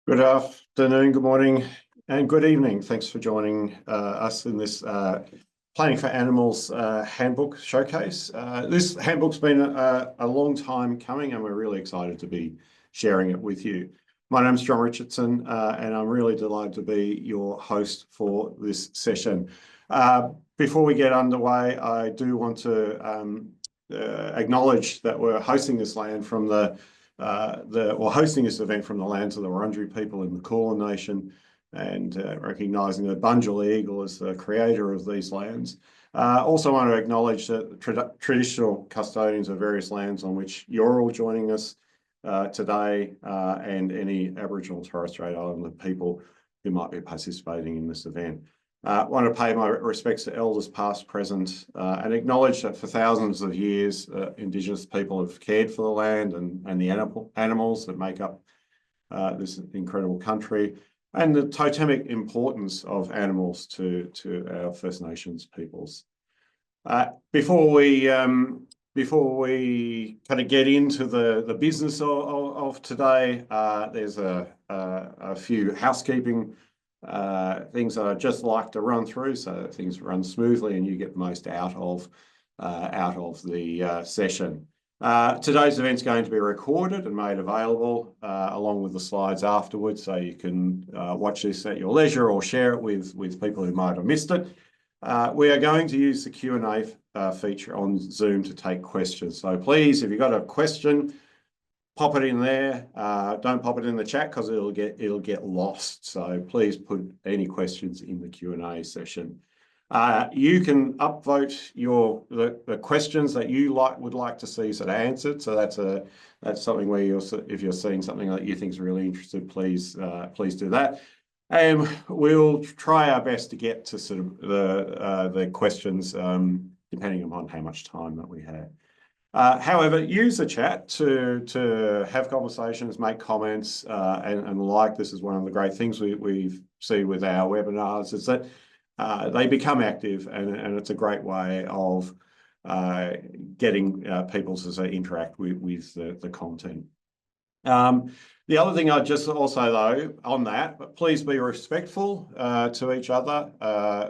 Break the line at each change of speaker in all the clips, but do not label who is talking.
Good afternoon, good morning, and good evening. Thanks for joining us in this Planning for Animals Handbook showcase. This handbook's been a long time coming, and we're really excited to be sharing it with you. My name's John Richardson, and I'm really delighted to be your host for this session. Before we get underway, I do want to acknowledge that we're hosting this land from hosting this event from the lands of the Wurundjeri people in the Kulin Nation, and recognising that Bunjil Eagle is the creator of these lands. Also want to acknowledge that traditional custodians of various lands on which you're all joining us today, and any Aboriginal and Torres Strait Islander people who might be participating in this event. Want to pay my respects to elders past, present, and acknowledge that for thousands of years, Indigenous people have cared for the land and the animals that make up this incredible country, and the totemic importance of animals to our First Nations peoples. Before we kind of get into the business of today, there's a few housekeeping things that I'd just like to run through so that things run smoothly and you get the most out of the session. Today's event is going to be recorded and made available along with the slides afterwards, so you can watch this at your leisure or share it with people who might have missed it. We are going to use the Q&A feature on Zoom to take questions. So please, if you've got a question, pop it in there. Don't pop it in the chat because it'll get lost. So please put any questions in the Q&A session. You can upvote the questions that you would like to see sort of answered. So that's something where if you're seeing something that you think is really interesting, please do that. And we'll try our best to get to sort of the questions depending upon how much time that we have. However, use the chat to have conversations, make comments, and like. This is one of the great things we see with our webinars, is that they become active, and it's a great way of getting people to interact with the content. The other thing I'd just also, though, on that, but please be respectful to each other.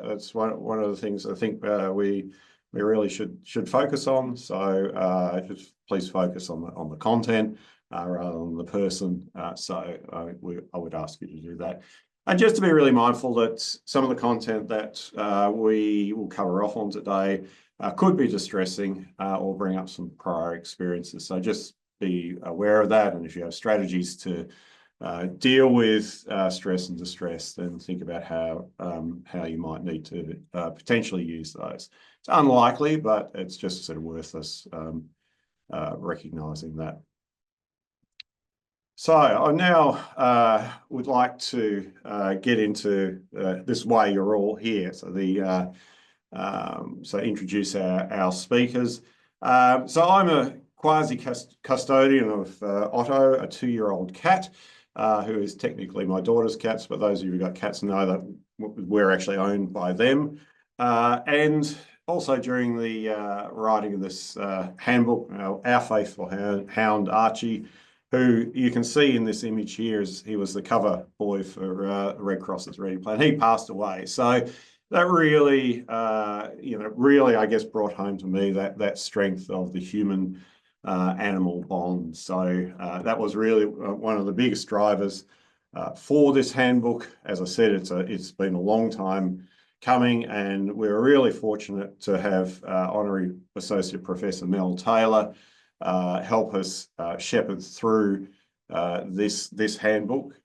It's one of the things I think we really should focus on. So just please focus on the content rather than the person. So I would ask you to do that. And just to be really mindful that some of the content that we will cover off on today could be distressing or bring up some prior experiences. So just be aware of that. And if you have strategies to deal with stress and distress, then think about how you might need to potentially use those. It's unlikely, but it's just sort of worth us recognising that. So I now would like to get into this why you're all here. So introduce our speakers. So I'm a quasi-custodian of Otto, a 2-year-old cat, who is technically my daughter's cats, but those of you who got cats know that we're actually owned by them. And also during the writing of this handbook, our faithful hound, Archie, who you can see in this image here, he was the cover boy for Red Cross's Reading Plan. He passed away. So that really, really, I guess, brought home to me that strength of the human animal bond. So that was really one of the biggest drivers for this handbook. As I said, it's been a long time coming, and we're really fortunate to have Honorary Associate Professor Mel Taylor help us shepherd through this handbook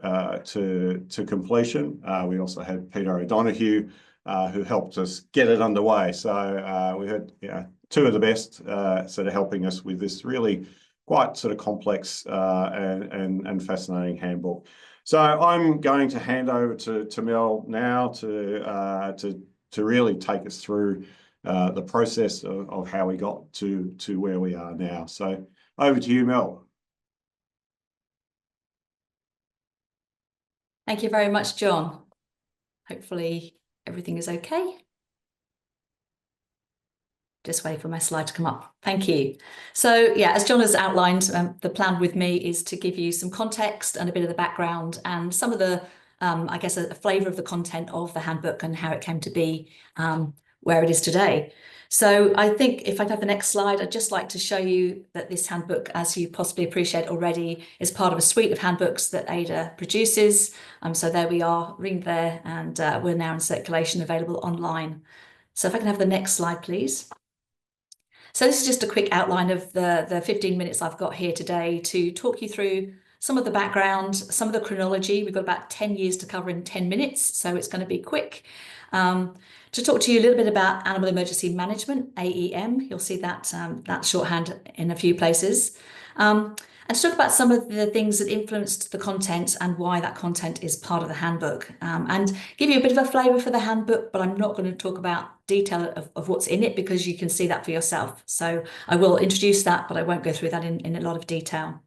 to completion. We also had Peter O'Donoghue, who helped us get it underway. So we had two of the best sort of helping us with this really quite sort of complex and fascinating handbook. So I'm going to hand over to Mel now to really take us through the process of how we got to where we are now. So over to you, Mel.
Thank you very much, John. Hopefully everything is okay. Just waiting for my slide to come up. Thank you. So yeah, as John has outlined, the plan with me is to give you some context and a bit of the background and some of the, I guess, a flavour of the content of the handbook and how it came to be where it is today. So I think if I have the next slide, I'd just like to show you that this handbook, as you possibly appreciate already, is part of a suite of handbooks that Ada produces. So there we are, reading there, and we're now in circulation, available online. So if I can have the next slide, please. So this is just a quick outline of the 15 minutes I've got here today to talk you through some of the background, some of the chronology. We've got about 10 years to cover in 10 minutes, so it's going to be quick. To talk to you a little bit about Animal Emergency Management, AEM. You'll see that, that shorthand in a few places. And to talk about some of the things that influenced the content and why that content is part of the handbook, and give you a bit of a flavour for the handbook, but I'm not going to talk about detail of what's in it because you can see that for yourself. So I will introduce that, but I won't go through that in a lot of detail.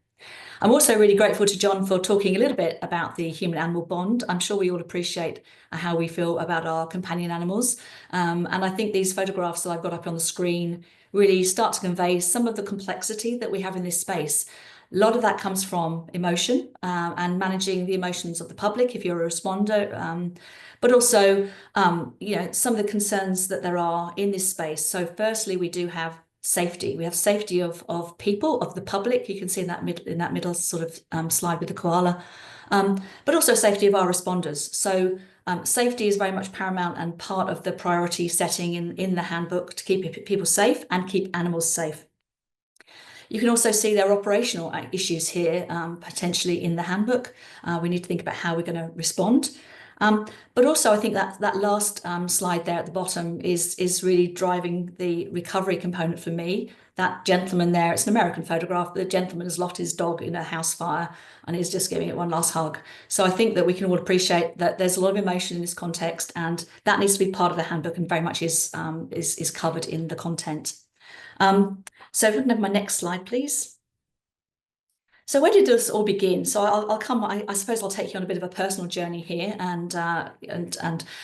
I'm also really grateful to John for talking a little bit about the human-animal bond. I'm sure we all appreciate how we feel about our companion animals. And I think these photographs that I've got up on the screen really start to convey some of the complexity that we have in this space. A lot of that comes from emotion and managing the emotions of the public if you're a responder, but also some of the concerns that there are in this space. So firstly, we do have safety. We have safety of people, of the public. You can see in that middle sort of slide with the koala, but also safety of our responders. So safety is very much paramount and part of the priority setting in the handbook to keep people safe and keep animals safe. You can also see there are operational issues here, potentially in the handbook. We need to think about how we're going to respond. But also I think that last slide there at the bottom is really driving the recovery component for me. That gentleman there, it's an American photograph, the gentleman has lost his dog in a house fire and is just giving it one last hug. So I think that we can all appreciate that there's a lot of emotion in this context, and that needs to be part of the handbook and very much is covered in the content. So if we can have my next slide, please. So where did this all begin? So I suppose I'll take you on a bit of a personal journey here and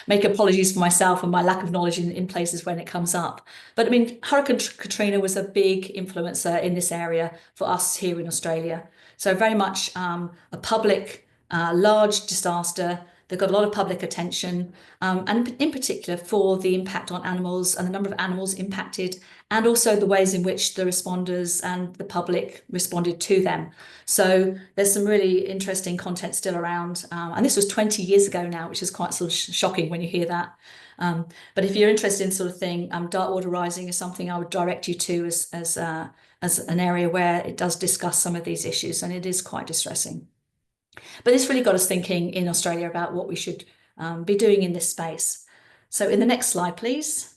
make apologies for myself and my lack of knowledge in places when it comes up. But I mean, Hurricane Katrina was a big influencer in this area for us here in Australia. So very much a public, large disaster that got a lot of public attention, and in particular for the impact on animals and the number of animals impacted, and also the ways in which the responders and the public responded to them. So there's some really interesting content still around. And this was 20 years ago now, which is quite sort of shocking when you hear that. But if you're interested in sort of thing, Dark Water Rising is something I would direct you to as an area where it does discuss some of these issues, and it is quite distressing. But this really got us thinking in Australia about what we should be doing in this space. So in the next slide, please.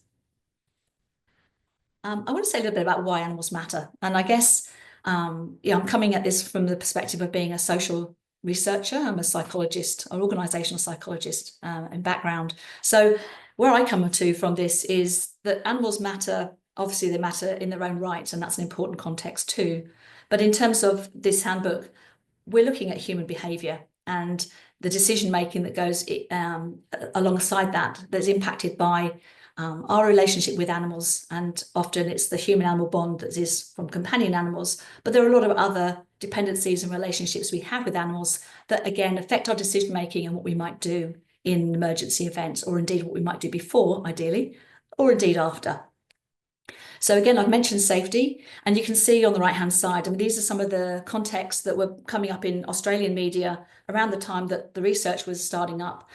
I want to say a little bit about why animals matter. And I guess I'm coming at this from the perspective of being a social researcher. I'm a psychologist, an organizational psychologist in background. So where I come to from this is that animals matter. Obviously, they matter in their own right, and that's an important context too. But in terms of this handbook, we're looking at human behaviour and the decision making that goes alongside that's impacted by our relationship with animals, and often it's the human-animal bond that is from companion animals, but there are a lot of other dependencies and relationships we have with animals that again affect our decision making and what we might do in emergency events, or indeed what we might do before, ideally, or indeed after. So again, I've mentioned safety, and you can see on the right-hand side, I mean, these are some of the contexts that were coming up in Australian media around the time that the research was starting up.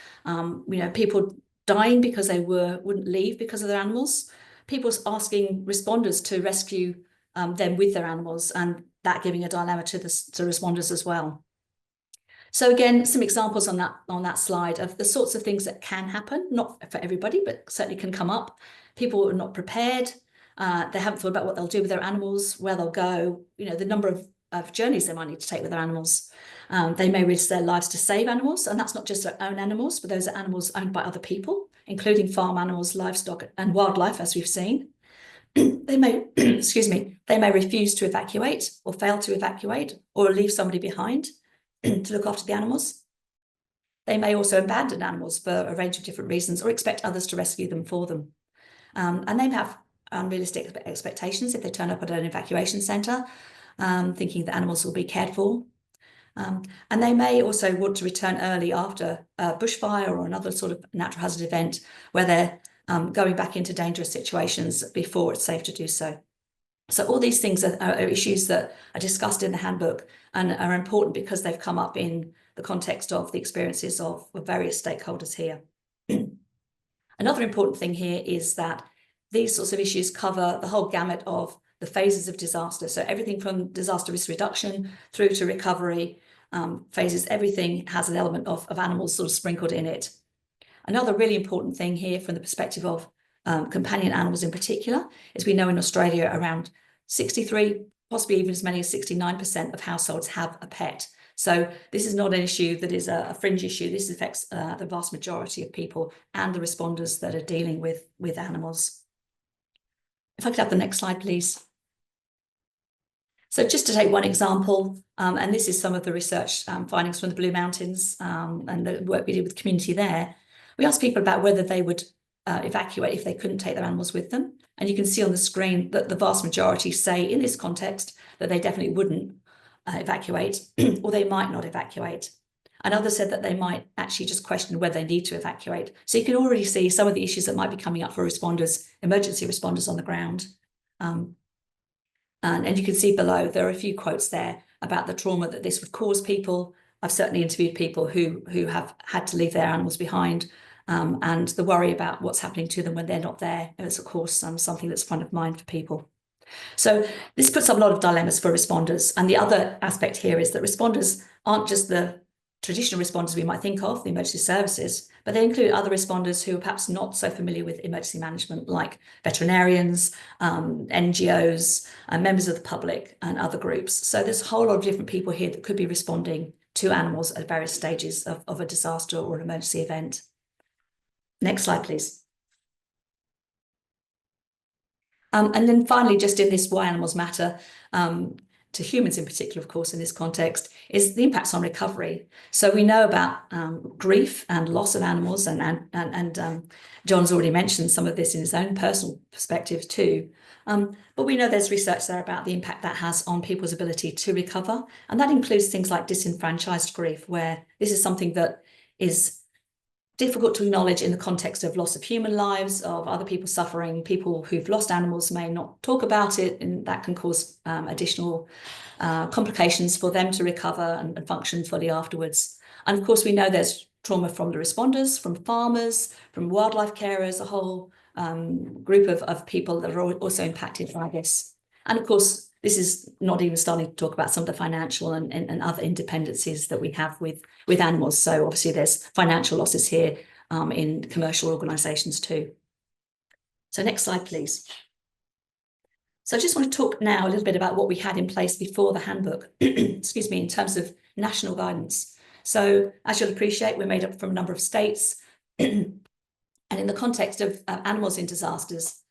People dying because they wouldn't leave because of their animals, people asking responders to rescue them with their animals, and that giving a dilemma to responders as well. So again, some examples on that slide of the sorts of things that can happen, not for everybody, but certainly can come up. People are not prepared. They haven't thought about what they'll do with their animals, where they'll go, the number of journeys they might need to take with their animals. They may risk their lives to save animals, and that's not just their own animals, but those are animals owned by other people, including farm animals, livestock, and wildlife, as we've seen. They may, they may refuse to evacuate or fail to evacuate or leave somebody behind to look after the animals. They may also abandon animals for a range of different reasons or expect others to rescue them for them. And they have unrealistic expectations if they turn up at an evacuation centre, thinking that animals will be cared for. And they may also want to return early after a bushfire or another sort of natural hazard event where they're going back into dangerous situations before it's safe to do so. So all these things are issues that are discussed in the handbook and are important because they've come up in the context of the experiences of various stakeholders here. Another important thing here is that these sorts of issues cover the whole gamut of the phases of disaster. So everything from disaster risk reduction through to recovery phases, everything has an element of animals sort of sprinkled in it. Another really important thing here from the perspective of companion animals in particular is we know in Australia around 63, possibly even as many as 69% of households have a pet. So this is not an issue that is a fringe issue. This affects the vast majority of people and the responders that are dealing with animals. If I could have the next slide, please. So just to take one example, and this is some of the research findings from the Blue Mountains and the work we did with community there. We asked people about whether they would evacuate if they couldn't take their animals with them. And you can see on the screen that the vast majority say in this context that they definitely wouldn't evacuate or they might not evacuate. And others said that they might actually just question whether they need to evacuate. So you can already see some of the issues that might be coming up for responders, emergency responders on the ground. And you can see below, there are a few quotes there about the trauma that this would cause people. I've certainly interviewed people who have had to leave their animals behind, and the worry about what's happening to them when they're not there is, of course, something that's front of mind for people. So this puts up a lot of dilemmas for responders. And the other aspect here is that responders aren't just the traditional responders we might think of, the emergency services, but they include other responders who are perhaps not so familiar with emergency management, like veterinarians, NGOs, members of the public and other groups. So there's a whole lot of different people here that could be responding to animals at various stages of a disaster or an emergency event. Next slide, please. And then finally, just in this why animals matter, to humans in particular, of course, in this context, is the impacts on recovery. So we know about grief and loss of animals, and John's already mentioned some of this in his own personal perspective too. But we know there's research there about the impact that has on people's ability to recover. And that includes things like disenfranchised grief, where this is something that is difficult to acknowledge in the context of loss of human lives, of other people suffering. People who've lost animals may not talk about it, and that can cause additional complications for them to recover and function fully afterwards. And of course, we know there's trauma from the responders, from farmers, from wildlife carers, a whole group of people that are also impacted by this. And of course, this is not even starting to talk about some of the financial and other independencies that we have with animals. So obviously there's financial losses here in commercial organisations too. So next slide, please. So I just want to talk now a little bit about what we had in place before the handbook, excuse me, in terms of national guidance. So as you'll appreciate, we're made up from a number of states. And in the context of animals in disasters,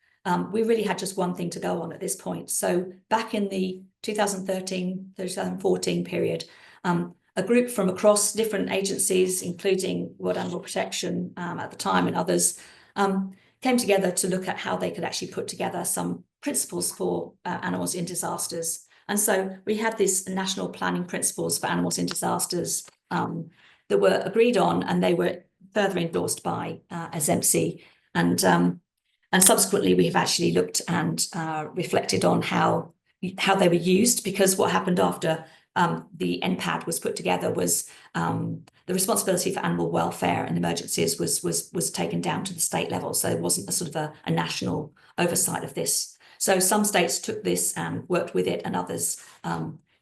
we really had just one thing to go on at this point. So back in the 2013-2014 period, a group from across different agencies, including World Animal Protection at the time and others, came together to look at how they could actually put together some principles for animals in disasters. And so we had these national planning principles for animals in disasters that were agreed on, and they were further endorsed by ASEMSI. And subsequently, we have actually looked and reflected on how they were used, because what happened after the NPAD was put together was the responsibility for animal welfare and emergencies was taken down to the state level. So it wasn't a sort of a national oversight of this. So some states took this and worked with it, and others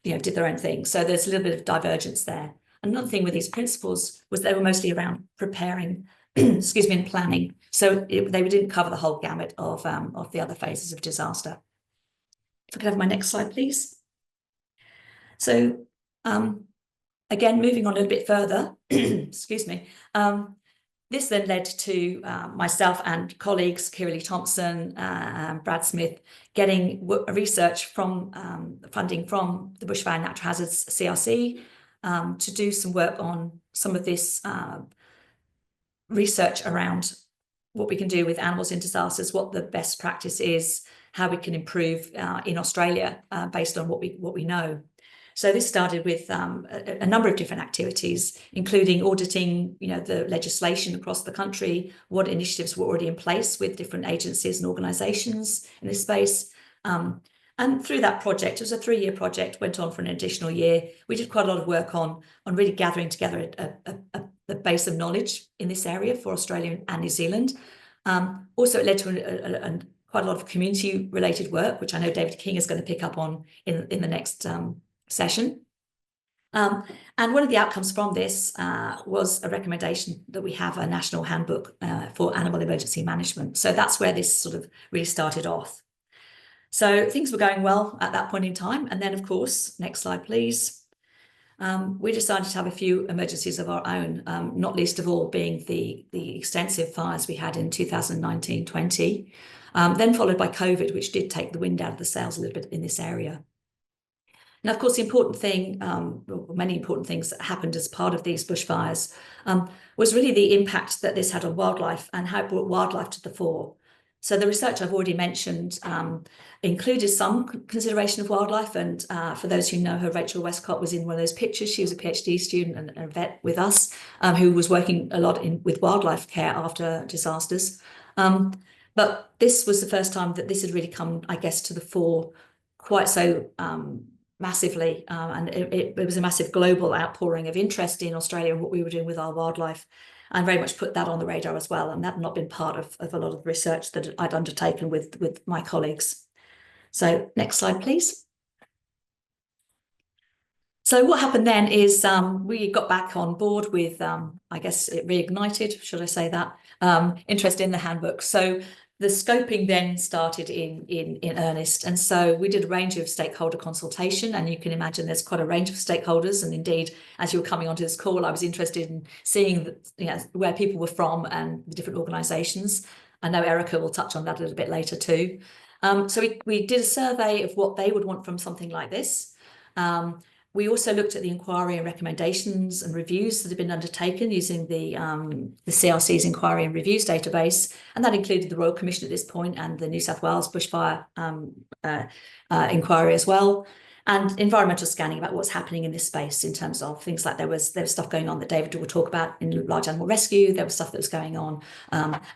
did their own thing. So there's a little bit of divergence there. Another thing with these principles was they were mostly around preparing, excuse me, and planning. So they didn't cover the whole gamut of the other phases of disaster. If I could have my next slide, please. So again, moving on a little bit further, excuse me, this then led to myself and colleagues, Kiralee Thompson, Brad Smith, getting research from funding from the Bushfire Natural Hazards CRC to do some work on some of this research around what we can do with animals in disasters, what the best practice is, how we can improve in Australia based on what we know. So this started with a number of different activities, including auditing, the legislation across the country, what initiatives were already in place with different agencies and organisations in this space. And through that project, it was a 3-year project, went on for an additional year. We did quite a lot of work on really gathering together a base of knowledge in this area for Australia and New Zealand. Also, it led to quite a lot of community-related work, which I know David King is going to pick up on in the next session. And one of the outcomes from this was a recommendation that we have a national handbook for animal emergency management. So that's where this sort of really started off. So things were going well at that point in time. And then, of course, next slide, please. We decided to have a few emergencies of our own, not least of all being the extensive fires we had in 2019-20, then followed by COVID, which did take the wind out of the sails a little bit in this area. Now, of course, the important thing, many important things that happened as part of these bushfires was really the impact that this had on wildlife and how it brought wildlife to the fore. So the research I've already mentioned included some consideration of wildlife. And for those who know her, Rachel Westcott was in one of those pictures. She was a PhD student and a vet with us who was working a lot with wildlife care after disasters. But this was the first time that this had really come, I guess, to the fore quite so massively. And it was a massive global outpouring of interest in Australia and what we were doing with our wildlife, and very much put that on the radar as well. And that had not been part of a lot of research that I'd undertaken with my colleagues. So next slide, please. So what happened then is we got back on board with, I guess it reignited, should I say that, interest in the handbook. So the scoping then started in earnest. And so we did a range of stakeholder consultation, and you can imagine there's quite a range of stakeholders. And indeed, as you were coming onto this call, I was interested in seeing where people were from and the different organisations. I know Erica will touch on that a little bit later too. So we did a survey of what they would want from something like this. We also looked at the inquiry and recommendations and reviews that had been undertaken using the CRC's inquiry and reviews database, and that included the Royal Commission at this point and the New South Wales Bushfire inquiry as well, and environmental scanning about what's happening in this space in terms of things like there was stuff going on that David will talk about in large animal rescue. There was stuff that was going on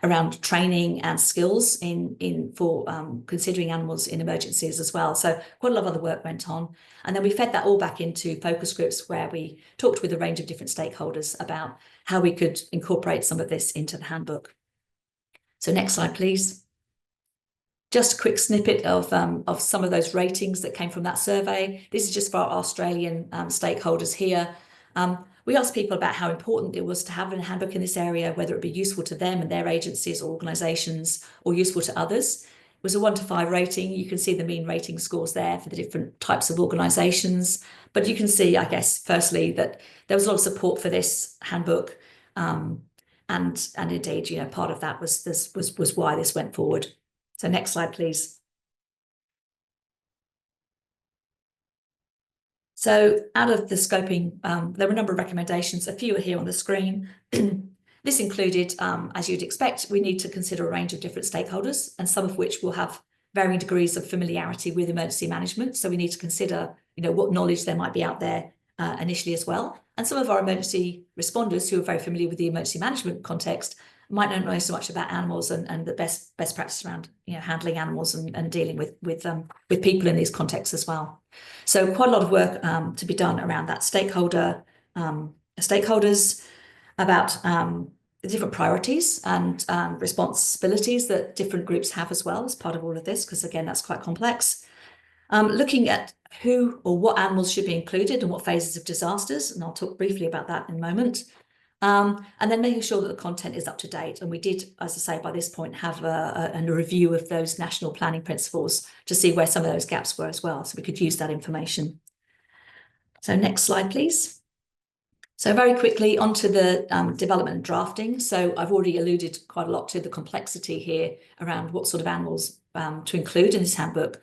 around training and skills for considering animals in emergencies as well. So quite a lot of other work went on. And then we fed that all back into focus groups where we talked with a range of different stakeholders about how we could incorporate some of this into the handbook. So next slide, please. Just a quick snippet of some of those ratings that came from that survey. This is just for our Australian stakeholders here. We asked people about how important it was to have a handbook in this area, whether it be useful to them and their agencies or organisations, or useful to others. It was a 1 to 5 rating. You can see the mean rating scores there for the different types of organisations. But you can see, I guess, firstly, that there was a lot of support for this handbook. And indeed, part of that was why this went forward. So next slide, please. So out of the scoping, there were a number of recommendations. A few are here on the screen. This included, as you'd expect, we need to consider a range of different stakeholders, and some of which will have varying degrees of familiarity with emergency management. So we need to consider, what knowledge there might be out there initially as well. And some of our emergency responders who are very familiar with the emergency management context might not know so much about animals and the best practice around handling animals and dealing with people in these contexts as well. So quite a lot of work to be done around that stakeholders about the different priorities and responsibilities that different groups have as well as part of all of this, because again, that's quite complex. Looking at who or what animals should be included and what phases of disasters, and I'll talk briefly about that in a moment. And then making sure that the content is up to date. And we did, as I say, by this point, have a review of those national planning principles to see where some of those gaps were as well, so we could use that information. So next slide, please. So very quickly onto the development and drafting. So I've already alluded quite a lot to the complexity here around what sort of animals to include in this handbook.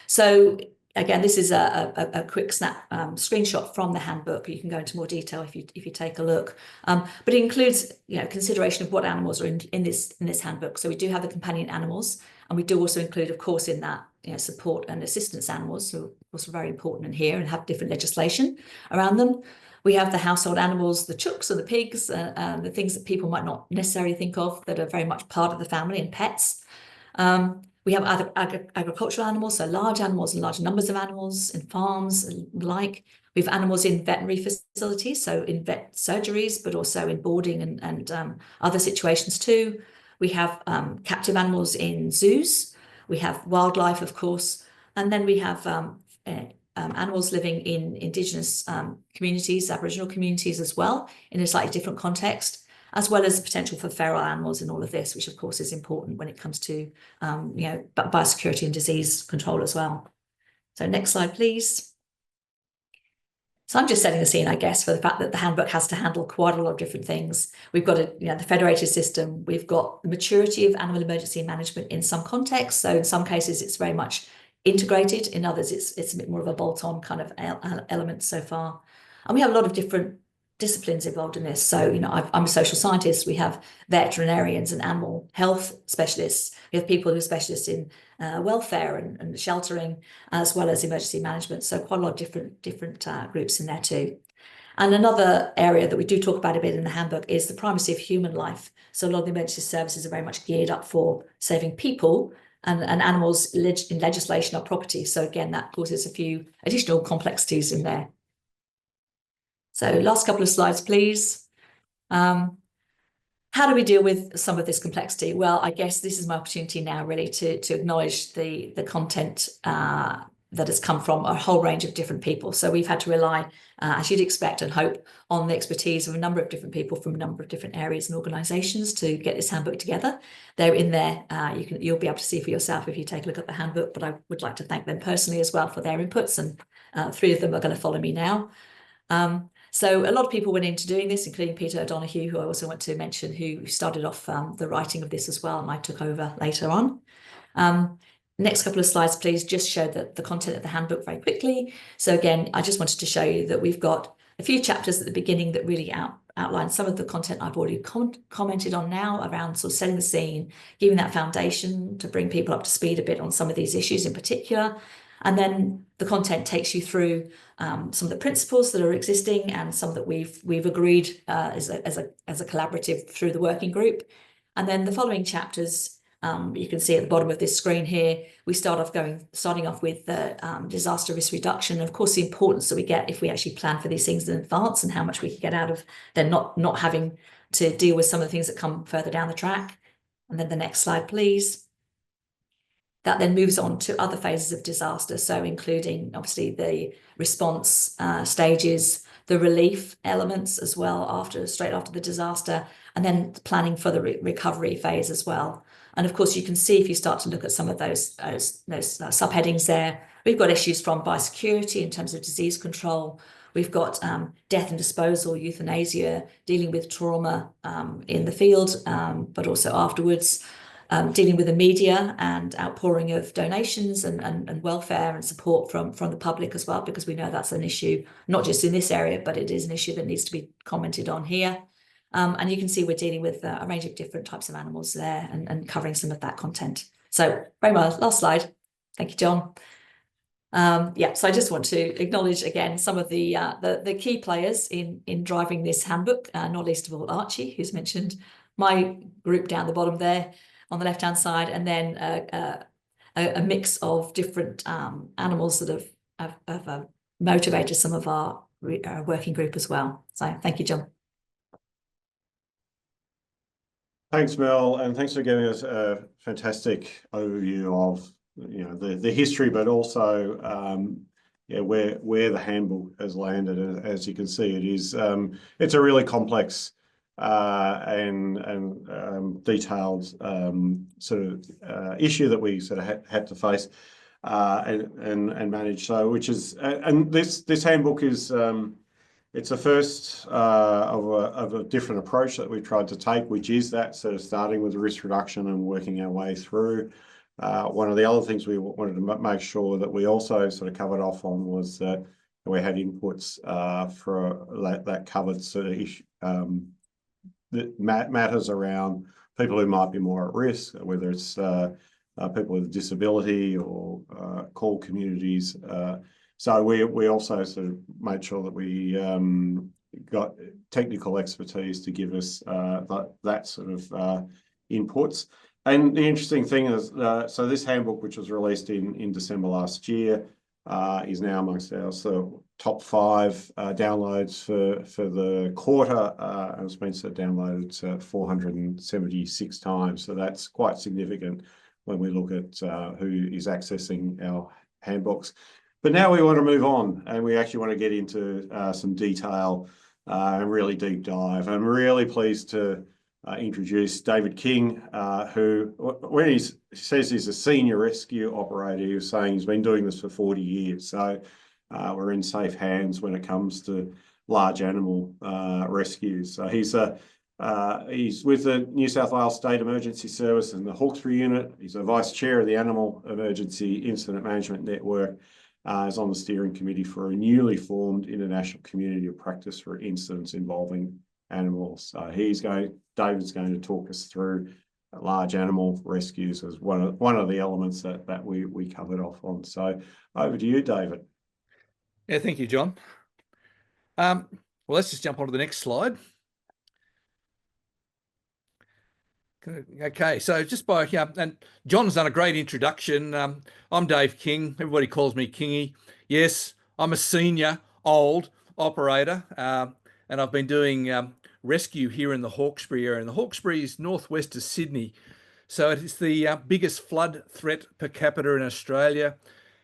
So again, this is a quick snap screenshot from the handbook. You can go into more detail if you take a look. But it includes, consideration of what animals are in this handbook. So we do have the companion animals, and we do also include, of course, in that support and assistance animals, who are also very important in here and have different legislation around them. We have the household animals, the chooks or the pigs, the things that people might not necessarily think of that are very much part of the family and pets. We have other agricultural animals, so large animals and large numbers of animals in farms and the like. We have animals in veterinary facilities, so in vet surgeries, but also in boarding and other situations too. We have captive animals in zoos. We have wildlife, of course, and then we have animals living in Indigenous communities, Aboriginal communities as well, in a slightly different context, as well as the potential for feral animals in all of this, which of course is important when it comes to biosecurity and disease control as well. So next slide, please. So I'm just setting the scene, I guess, for the fact that the handbook has to handle quite a lot of different things. We've got the federated system. We've got the maturity of animal emergency management in some contexts. So in some cases, it's very much integrated. In others, it's a bit more of a bolt-on kind of element so far. And we have a lot of different disciplines involved in this. So, I'm a social scientist. We have veterinarians and animal health specialists. We have people who are specialists in welfare and sheltering, as well as emergency management. So quite a lot of different groups in there too. And another area that we do talk about a bit in the handbook is the primacy of human life. So a lot of the emergency services are very much geared up for saving people, and animals in legislation are property. So again, that causes a few additional complexities in there. So last couple of slides, please. How do we deal with some of this complexity? Well, I guess this is my opportunity now really to acknowledge the content that has come from a whole range of different people. So we've had to rely, as you'd expect and hope, on the expertise of a number of different people from a number of different areas and organisations to get this handbook together. They're in there. You'll be able to see for yourself if you take a look at the handbook, but I would like to thank them personally as well for their inputs, and 3 of them are going to follow me now. So a lot of people went into doing this, including Peter O'Donoghue, who I also want to mention, who started off the writing of this as well, and I took over later on. Next couple of slides, please, just show the content of the handbook very quickly. So again, I just wanted to show you that we've got a few chapters at the beginning that really outline some of the content I've already commented on now around sort of setting the scene, giving that foundation to bring people up to speed a bit on some of these issues in particular. And then the content takes you through some of the principles that are existing and some that we've agreed as a collaborative through the working group. And then the following chapters, you can see at the bottom of this screen here, we starting off with the disaster risk reduction. Of course, the importance that we get if we actually plan for these things in advance, and how much we can get out of then not having to deal with some of the things that come further down the track. And then the next slide, please. That then moves on to other phases of disaster, so including obviously the response stages, the relief elements as well straight after the disaster, and then planning for the recovery phase as well. And of course, you can see if you start to look at some of those subheadings there, we've got issues from biosecurity in terms of disease control. We've got death and disposal, euthanasia, dealing with trauma in the field, but also afterwards. Dealing with the media and outpouring of donations and welfare and support from the public as well, because we know that's an issue, not just in this area, but it is an issue that needs to be commented on here. And you can see we're dealing with a range of different types of animals there and covering some of that content. So very much, last slide. Thank you, John. So I just want to acknowledge again some of the key players in driving this handbook, not least of all Archie, who's mentioned, my group down the bottom there on the left-hand side, and then a mix of different animals that have motivated some of our working group as well. So thank you, John.
Thanks, Mel, and thanks for giving us a fantastic overview of the history, but also where the handbook has landed. And as you can see, it's a really complex and detailed sort of issue that we sort of had to face and manage. So, this handbook is it's a first of a different approach that we've tried to take, which is that sort of starting with risk reduction and working our way through One of the other things we wanted to make sure that we also sort of covered off on was that we had inputs for that covered sort of issue, that matters around people who might be more at risk, whether it's people with disability or core communities. So we also sort of made sure that we got technical expertise to give us that sort of inputs. And the interesting thing is, so this handbook, which was released in December last year, is now amongst our top 5 downloads for the quarter, and it's been downloaded 476 times. So that's quite significant when we look at who is accessing our handbooks. But now we want to move on, and we actually want to get into some detail and really deep dive. I'm really pleased to introduce David King, who, when he says he's a senior rescue operator, he was saying he's been doing this for 40 years. So we're in safe hands when it comes to large animal rescues. So he's with the New South Wales State Emergency Service and the Hawkesbury unit. He's a vice chair of the Animal Emergency Incident Management Network. Is on the steering committee for a newly formed international community of practice for incidents involving animals. David's going to talk us through large animal rescues as one of the elements that we covered off on. So over to you, David.
Yeah, thank you, John. Well, let's just jump on to the next slide. Okay, so just by and John's done a great introduction. I'm Dave King. Everybody calls me Kingy. Yes, I'm a senior old operator, and I've been doing rescue here in the Hawkesbury area. And the Hawkesbury is northwest of Sydney, so it is the biggest flood threat per capita in Australia,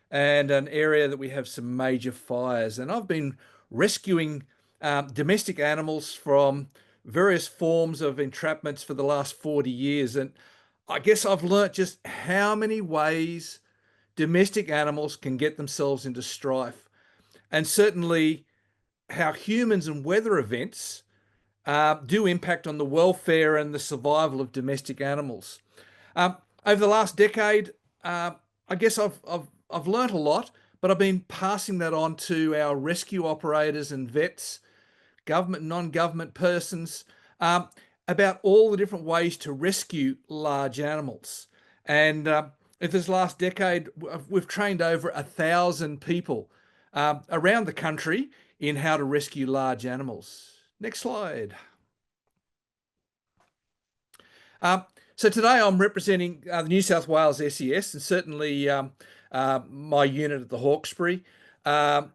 and an area that we have some major fires. And I've been rescuing domestic animals from various forms of entrapments for the last 40 years. And I guess I've learnt just how many ways domestic animals can get themselves into strife, and certainly how humans and weather events do impact on the welfare and the survival of domestic animals. Over the last decade, I guess I've learnt a lot, but I've been passing that on to our rescue operators and vets, government and non-government persons, about all the different ways to rescue large animals. And in this last decade, we've trained over 1,000 people around the country in how to rescue large animals. Next slide. So today I'm representing the New South Wales SES, and certainly my unit at the Hawkesbury. I'm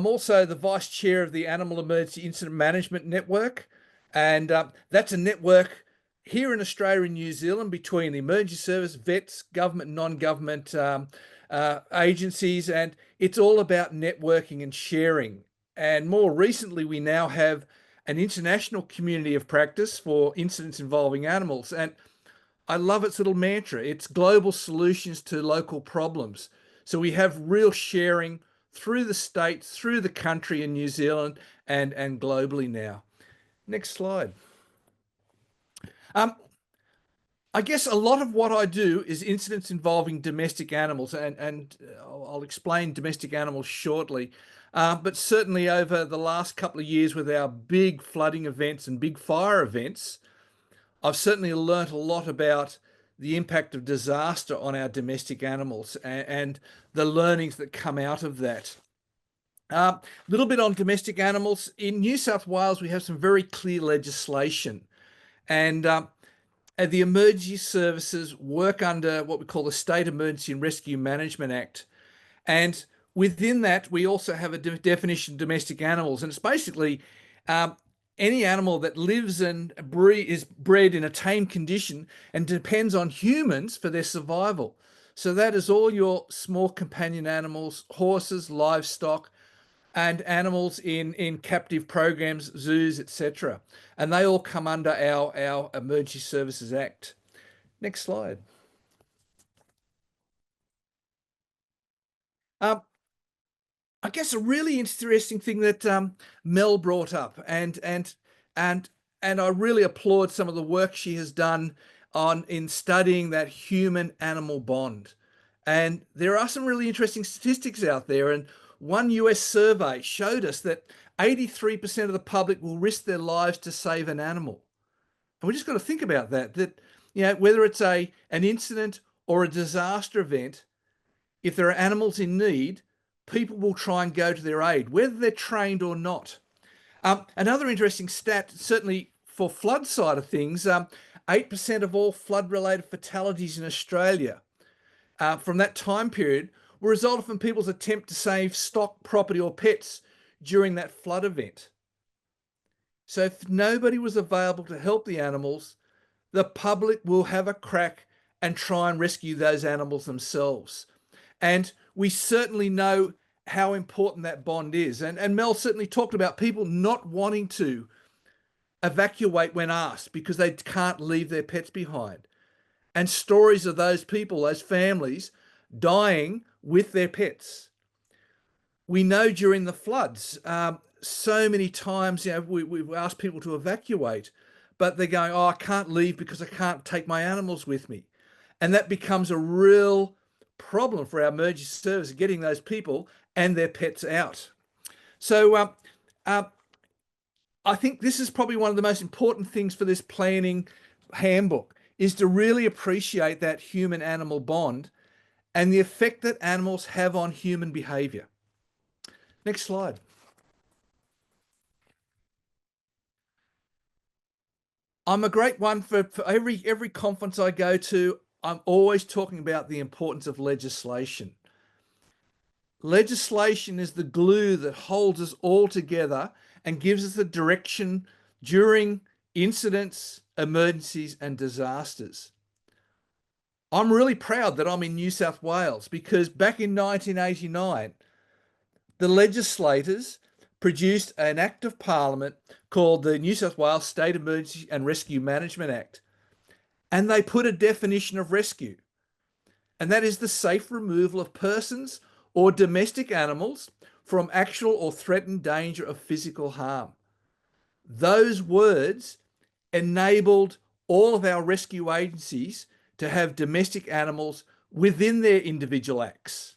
also the vice chair of the Animal Emergency Incident Management Network, and that's a network here in Australia and New Zealand between the emergency service, vets, government, non-government agencies, and it's all about networking and sharing. And more recently, we now have an international community of practice for incidents involving animals. And I love its little mantra. It's global solutions to local problems. So we have real sharing through the states, through the country in New Zealand, and globally now. Next slide. I guess a lot of what I do is incidents involving domestic animals, and I'll explain domestic animals shortly. But certainly over the last couple of years with our big flooding events and big fire events, I've certainly learnt a lot about the impact of disaster on our domestic animals and the learnings that come out of that. A little bit on domestic animals. In New South Wales, we have some very clear legislation, and the emergency services work under what we call the State Emergency and Rescue Management Act. And within that, we also have a definition of domestic animals. And it's basically any animal that lives and is bred in a tame condition and depends on humans for their survival. So that is all your small companion animals, horses, livestock, and animals in captive programs, zoos, etc. And they all come under our Emergency Services Act. Next slide. I guess a really interesting thing that Mel brought up, and I really applaud some of the work she has done in studying that human-animal bond. And there are some really interesting statistics out there. And one US survey showed us that 83% of the public will risk their lives to save an animal. And we just got to think about that, whether it's an incident or a disaster event, if there are animals in need, people will try and go to their aid, whether they're trained or not. Another interesting stat, certainly for flood side of things, 8% of all flood-related fatalities in Australia from that time period were resulted from people's attempt to save stock, property or pets during that flood event. So if nobody was available to help the animals, the public will have a crack and try and rescue those animals themselves. And we certainly know how important that bond is. And Mel certainly talked about people not wanting to evacuate when asked because they can't leave their pets behind. And stories of those people, those families, dying with their pets. We know during the floods, so many times, we've asked people to evacuate, but they're going, oh, I can't leave because I can't take my animals with me. And that becomes a real problem for our emergency service, getting those people and their pets out. So I think this is probably one of the most important things for this planning handbook, is to really appreciate that human-animal bond and the effect that animals have on human behavior. Next slide. I'm a great one for every conference I go to. I'm always talking about the importance of legislation. Legislation is the glue that holds us all together and gives us the direction during incidents, emergencies, and disasters. I'm really proud that I'm in New South Wales because back in 1989, the legislators produced an Act of Parliament called the New South Wales State Emergency and Rescue Management Act. And they put a definition of rescue. And that is the safe removal of persons or domestic animals from actual or threatened danger of physical harm. Those words enabled all of our rescue agencies to have domestic animals within their individual acts.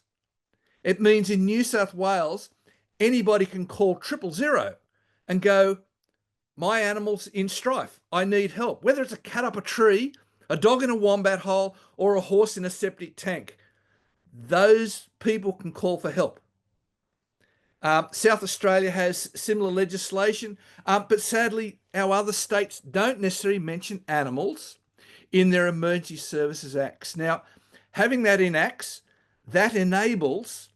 It means in New South Wales, anybody can call 000 and go, my animal's in strife, I need help. Whether it's a cat up a tree, a dog in a wombat hole, or a horse in a septic tank, those people can call for help. South Australia has similar legislation, but sadly, our other states don't necessarily mention animals in their emergency services acts. Now, having that in acts, that enables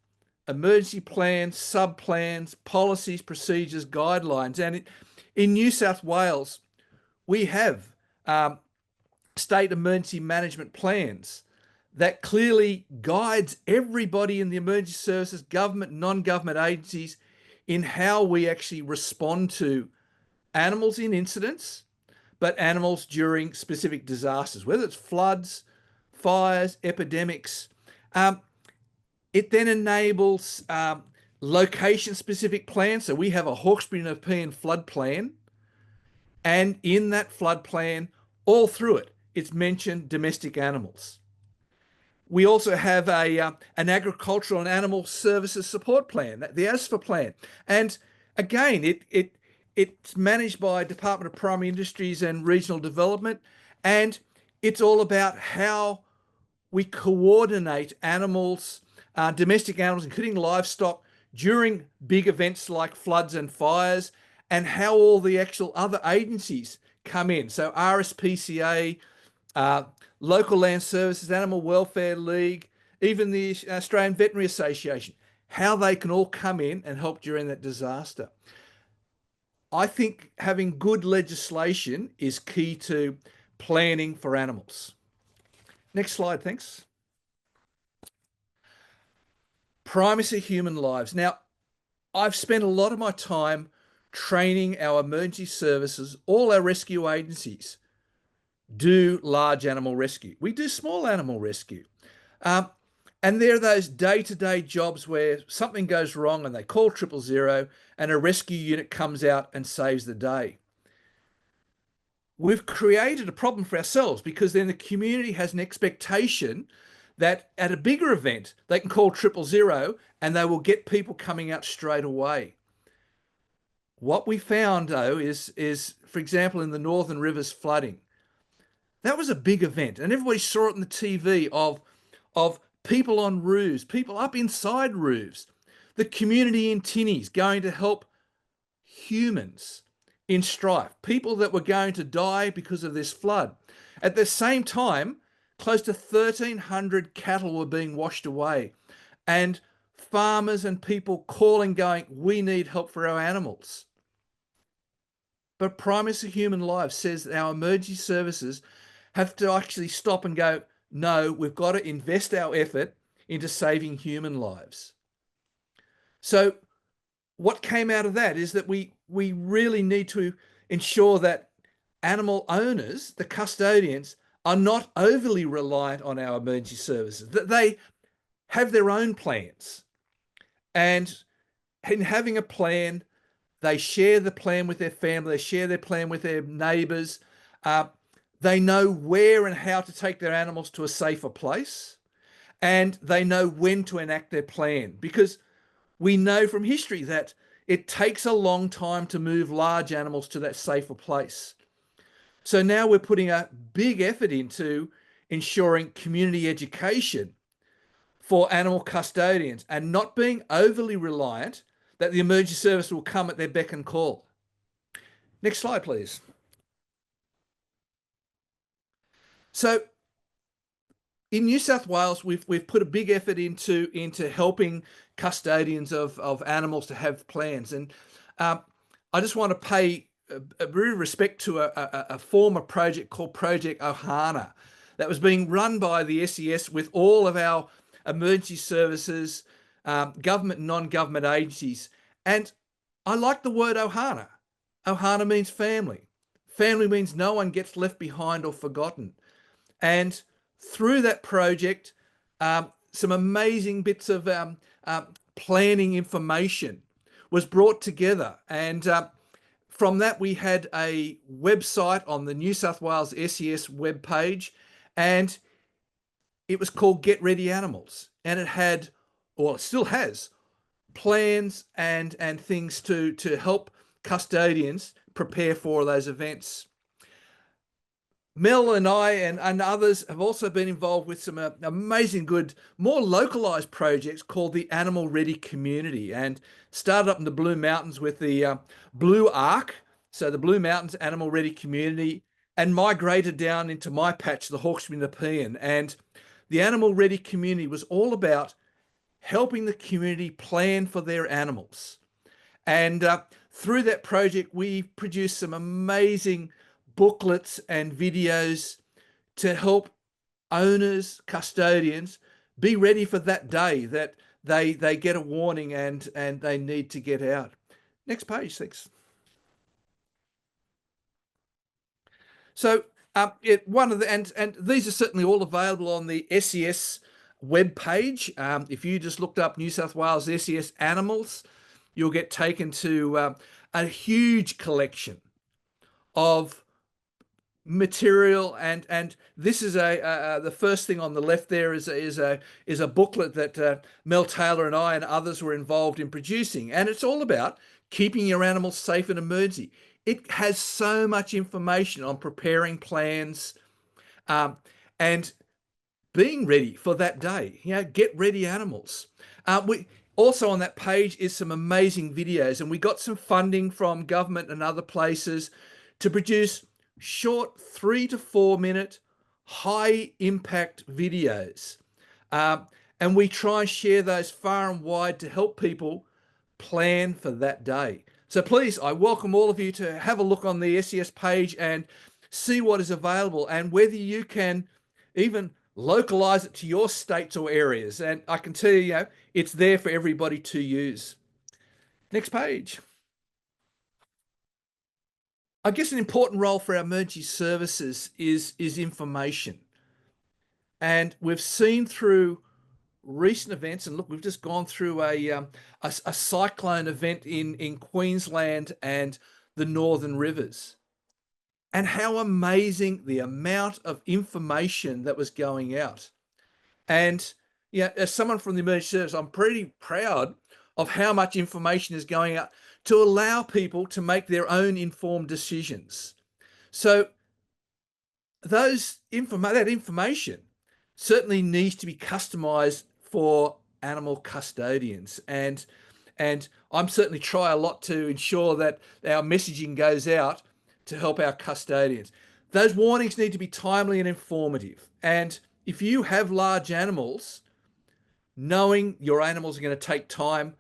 emergency plans, sub-plans, policies, procedures, guidelines. And in New South Wales, we have state emergency management plans that clearly guides everybody in the emergency services, government, non-government agencies, in how we actually respond to animals in incidents, but animals during specific disasters, whether it's floods, fires, epidemics. It then enables location-specific plans. So we have a Hawkesbury European flood plan, and in that flood plan, all through it, it's mentioned domestic animals. We also have an agricultural and animal services support plan, the ASFA plan. And again, it's managed by Department of Primary Industries and Regional Development. And it's all about how we coordinate animals, domestic animals, including livestock, during big events like floods and fires, and how all the actual other agencies come in. So RSPCA, Local Land Services, Animal Welfare League, even the Australian Veterinary Association, how they can all come in and help during that disaster. I think having good legislation is key to planning for animals. Next slide, thanks. Primacy of human lives. Now, I've spent a lot of my time training our emergency services, all our rescue agencies do large animal rescue. We do small animal rescue. And there are those day-to-day jobs where something goes wrong and they call 000 and a rescue unit comes out and saves the day. we've created a problem for ourselves, because then the community has an expectation that at a bigger event, they can call 000 and they will get people coming out straight away. What we found, though, is, for example, in the Northern Rivers flooding, that was a big event, and everybody saw it on the TV of people on roofs, people up inside roofs, the community in tinnies going to help humans in strife, people that were going to die because of this flood. At the same time, close to 1,300 cattle were being washed away, and farmers and people calling, going, we need help for our animals. But Primacy Human Lives says that our emergency services have to actually stop and go, no, we've got to invest our effort into saving human lives. So what came out of that is that we really need to ensure that animal owners, the custodians, are not overly reliant on our emergency services, that they have their own plans. And in having a plan, they share the plan with their family, they share their plan with their neighbours. They know where and how to take their animals to a safer place, and they know when to enact their plan, because we know from history that it takes a long time to move large animals to that safer place. So now we're putting a big effort into ensuring community education for animal custodians and not being overly reliant that the emergency service will come at their beck and call. Next slide, please. So in New South Wales, we've put a big effort into helping custodians of animals to have plans. And I just want to pay a real respect to a former project called Project Ohana that was being run by the SES with all of our emergency services, government and non-government agencies. And I like the word Ohana. Ohana means family. Family means no one gets left behind or forgotten. And through that project, some amazing bits of planning information was brought together. And from that, we had a website on the New South Wales SES webpage, and it was called Get Ready Animals. And it had, or it still has, plans and things to help custodians prepare for those events. Mel and I and others have also been involved with some amazing good, more localized projects called the Animal Ready Community, and started up in the Blue Mountains with the Blue Arc, so the Blue Mountains Animal Ready Community, and migrated down into my patch, the Hawkesbury Nepean. And the Animal Ready Community was all about helping the community plan for their animals. And through that project, we produced some amazing booklets and videos to help owners, custodians be ready for that day that they get a warning and they need to get out. Next page, thanks. So one of the and these are certainly all available on the SES webpage. If you just looked up New South Wales SES Animals, you'll get taken to a huge collection of material, and this is the first thing on the left there is a booklet that Mel Taylor and I and others were involved in producing, and it's all about keeping your animals safe in emergency. It has so much information on preparing plans and being ready for that day. Get ready animals. We also on that page is some amazing videos, and we got some funding from government and other places to produce short 3 to 4 minute high impact videos. And we try and share those far and wide to help people plan for that day. So please, I welcome all of you to have a look on the SES page and see what is available, and whether you can even localize it to your states or areas. And I can tell you, it's there for everybody to use. Next page. I guess an important role for our emergency services is information. And we've seen through recent events, and look, we've just gone through a cyclone event in Queensland and the Northern Rivers. and how amazing the amount of information that was going out. And yeah, as someone from the emergency service, I'm pretty proud of how much information is going out to allow people to make their own informed decisions. So that information certainly needs to be customized for animal custodians. And I'm certainly try a lot to ensure that our messaging goes out to help our custodians. Those warnings need to be timely and informative. And if you have large animals, knowing your animals are going to take time,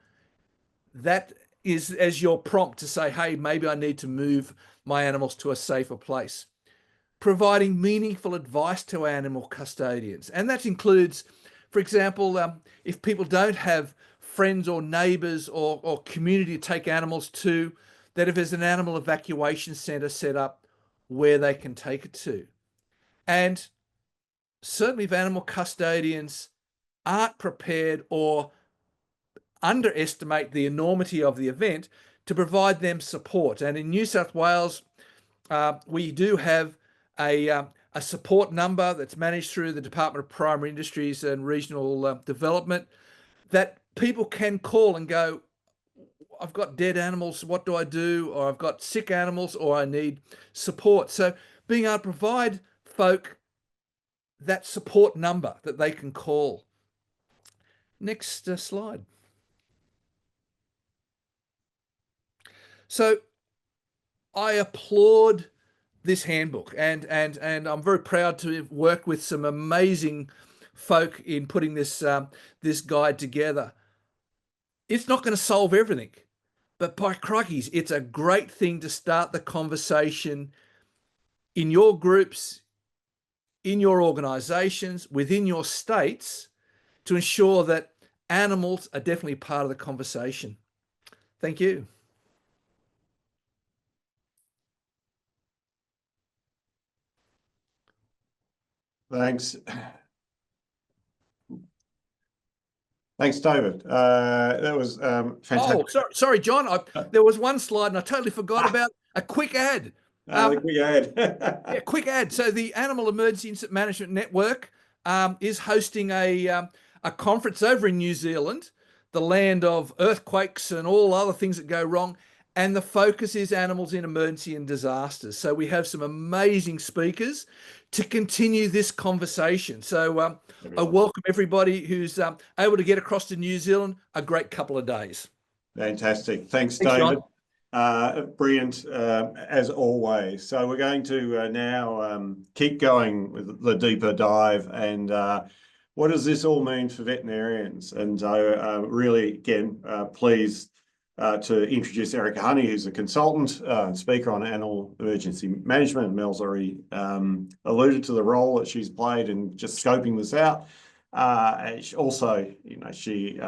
that is as your prompt to say, hey, maybe I need to move my animals to a safer place. Providing meaningful advice to animal custodians. And that includes, for example, if people don't have friends or neighbours or community to take animals to, that if there's an animal evacuation centre set up where they can take it to. And certainly if animal custodians aren't prepared or underestimate the enormity of the event, to provide them support. And in New South Wales, we do have a support number that's managed through the Department of Primary Industries and Regional Development that people can call and go, I've got dead animals, what do I do? Or I've got sick animals, or I need support. So being able to provide folk that support number that they can call. Next slide. So I applaud this handbook, and I'm very proud to have worked with some amazing folk in putting this this guide together. It's not going to solve everything, but by crikeys, it's a great thing to start the conversation in your groups, in your organisations, within your states, to ensure that animals are definitely part of the conversation. Thank you.
Thanks. Thanks, David. That was fantastic.
Oh, sorry, John. There was one slide and I totally forgot about a quick ad.
Quick ad.
Yeah, quick ad. So the Animal Emergency Incident Management Network is hosting a conference over in New Zealand, the land of earthquakes and all other things that go wrong. And the focus is animals in emergency and disasters. So we have some amazing speakers to continue this conversation. So I welcome everybody who's able to get across to New Zealand, a great couple of days.
Fantastic. Thanks, David. Brilliant, as always. So we're going to now keep going with the deeper dive, and what does this all mean for veterinarians? And really, again, pleased to introduce Erica Honey, who's a consultant and speaker on animal emergency management. Mel's already alluded to the role that she's played in just scoping this out. She also, she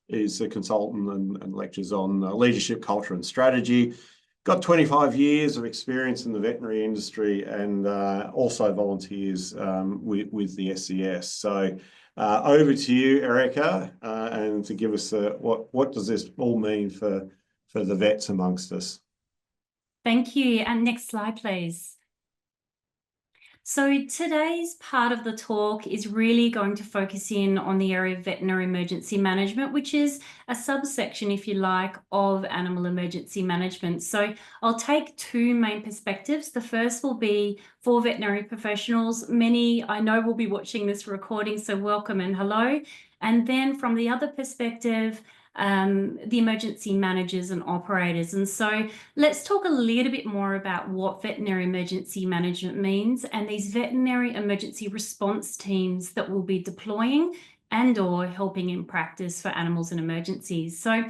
is a consultant and lectures on leadership, culture and strategy. Got 25 years of experience in the veterinary industry, and also volunteers with the SES. So over to you, Erica, and to give us what does this all mean for the vets amongst us?
Thank you. And next slide, please. So today's part of the talk is really going to focus in on the area of veterinary emergency management, which is a subsection, if you like, of animal emergency management. So I'll take two main perspectives. The first will be for veterinary professionals. Many I know will be watching this recording, so welcome and hello. And then from the other perspective, the emergency managers and operators. And so let's talk a little bit more about what veterinary emergency management means and these veterinary emergency response teams that we'll be deploying and or helping in practice for animals in emergencies. So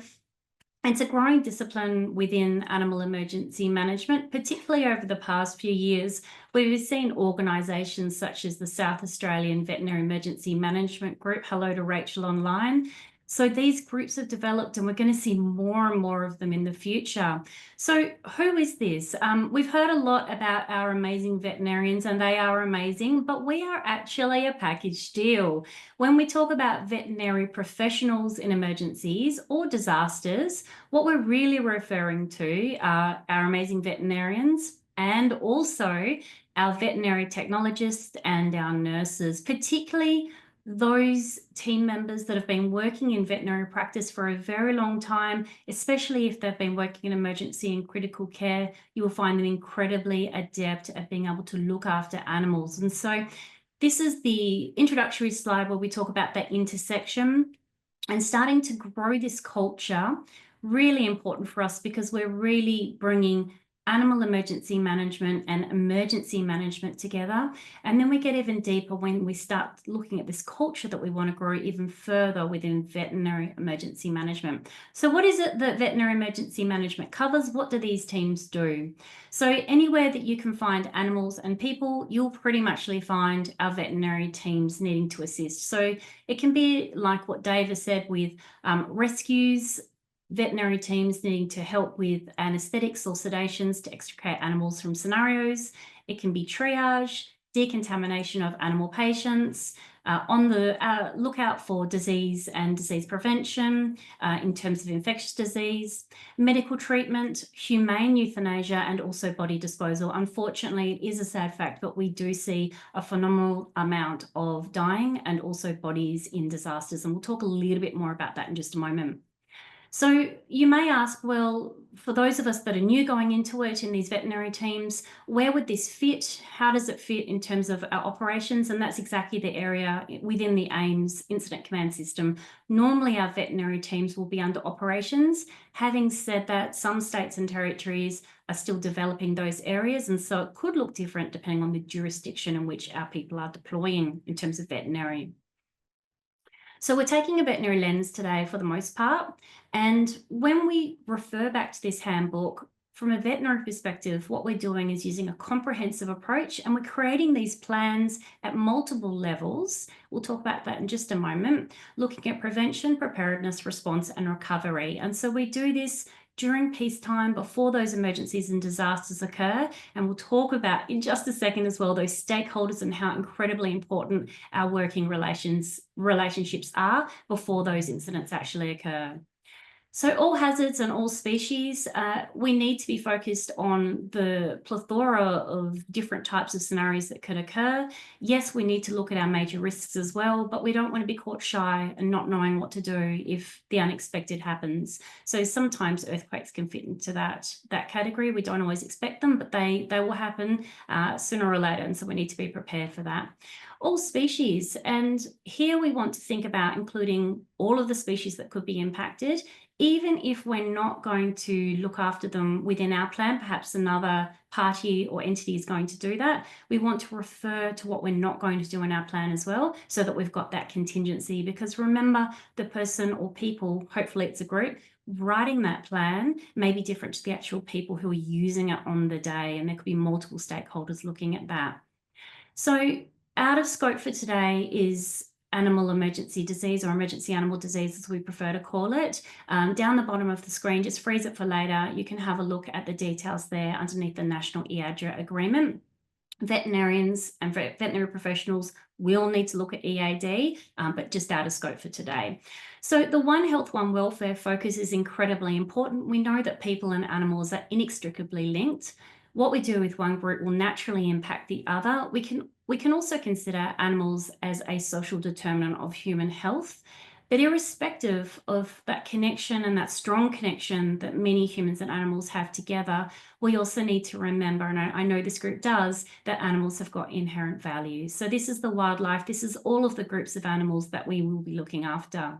it's a growing discipline within animal emergency management, particularly over the past few years, where we've seen organisations such as the South Australian Veterinary Emergency Management Group, hello to Rachel online. So these groups have developed, and we're going to see more and more of them in the future. So who is this? We've heard a lot about our amazing veterinarians, and they are amazing, but we are actually a package deal. When we talk about veterinary professionals in emergencies or disasters, what we're really referring to are our amazing veterinarians, and also our veterinary technologists and our nurses, particularly those team members that have been working in veterinary practice for a very long time, especially if they've been working in emergency and critical care. You will find them incredibly adept at being able to look after animals. And so this is the introductory slide where we talk about that intersection and starting to grow this culture. Really important for us because we're really bringing animal emergency management and emergency management together. And then we get even deeper when we start looking at this culture that we want to grow even further within veterinary emergency management. So what is it that veterinary emergency management covers? What do these teams do? So anywhere that you can find animals and people, you'll pretty much find our veterinary teams needing to assist. So it can be like what Dave has said with rescues, veterinary teams needing to help with anesthetics or sedations to extricate animals from scenarios. It can be triage, decontamination of animal patients, on the lookout for disease and disease prevention in terms of infectious disease, medical treatment, humane euthanasia, and also body disposal. Unfortunately, it is a sad fact, but we do see a phenomenal amount of dying and also bodies in disasters. And we'll talk a little bit more about that in just a moment. So you may ask, well, for those of us that are new going into it in these veterinary teams, where would this fit? How does it fit in terms of our operations? And that's exactly the area within the AIMS Incident Command System. Normally our veterinary teams will be under operations. Having said that, some states and territories are still developing those areas. And so it could look different depending on the jurisdiction in which our people are deploying in terms of veterinary. So we're taking a veterinary lens today for the most part. And when we refer back to this handbook, from a veterinary perspective, what we're doing is using a comprehensive approach, and we're creating these plans at multiple levels. We'll talk about that in just a moment, looking at prevention, preparedness, response, and recovery. And so we do this during peacetime, before those emergencies and disasters occur. And we'll talk about in just a second as well, those stakeholders and how incredibly important our working relationships are before those incidents actually occur. So all hazards and all species, we need to be focused on the plethora of different types of scenarios that could occur. Yes, we need to look at our major risks as well, but we don't want to be caught shy and not knowing what to do if the unexpected happens. So sometimes earthquakes can fit into that category. We don't always expect them, but they will happen sooner or later. And so we need to be prepared for that. All species, and here we want to think about including all of the species that could be impacted. Even if we're not going to look after them within our plan, perhaps another party or entity is going to do that, we want to refer to what we're not going to do in our plan as well, so that we've got that contingency. Because remember, the person or people, hopefully it's a group, writing that plan may be different to the actual people who are using it on the day, and there could be multiple stakeholders looking at that. So out of scope for today is animal emergency disease, or emergency animal disease as we prefer to call it. Down the bottom of the screen, just freeze it for later. You can have a look at the details there underneath the National EADRA agreement. Veterinarians and veterinary professionals will need to look at EAD, but just out of scope for today. So the One Health, One Welfare focus is incredibly important. We know that people and animals are inextricably linked. What we do with one group will naturally impact the other. We can also consider animals as a social determinant of human health, but irrespective of that connection and that strong connection that many humans and animals have together, we also need to remember, and I know this group does, that animals have got inherent values. So this is the wildlife, this is all of the groups of animals that we will be looking after.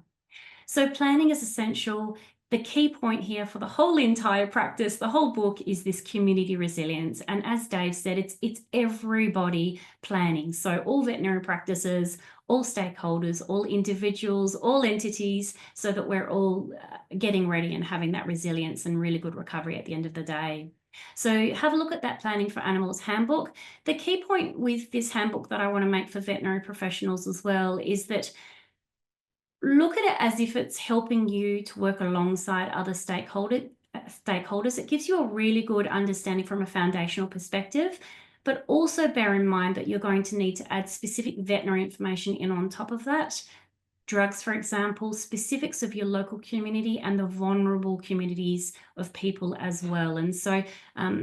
So planning is essential. The key point here for the whole entire practice, the whole book, is this community resilience. And as Dave said, it's everybody planning. So all veterinary practices, all stakeholders, all individuals, all entities, so that we're all getting ready and having that resilience and really good recovery at the end of the day. So have a look at that Planning for Animals Handbook. The key point with this handbook that I want to make for veterinary professionals as well is that look at it as if it's helping you to work alongside other stakeholders. It gives you a really good understanding from a foundational perspective, but also bear in mind that you're going to need to add specific veterinary information in on top of that. drugs, for example, specifics of your local community and the vulnerable communities of people as well. And so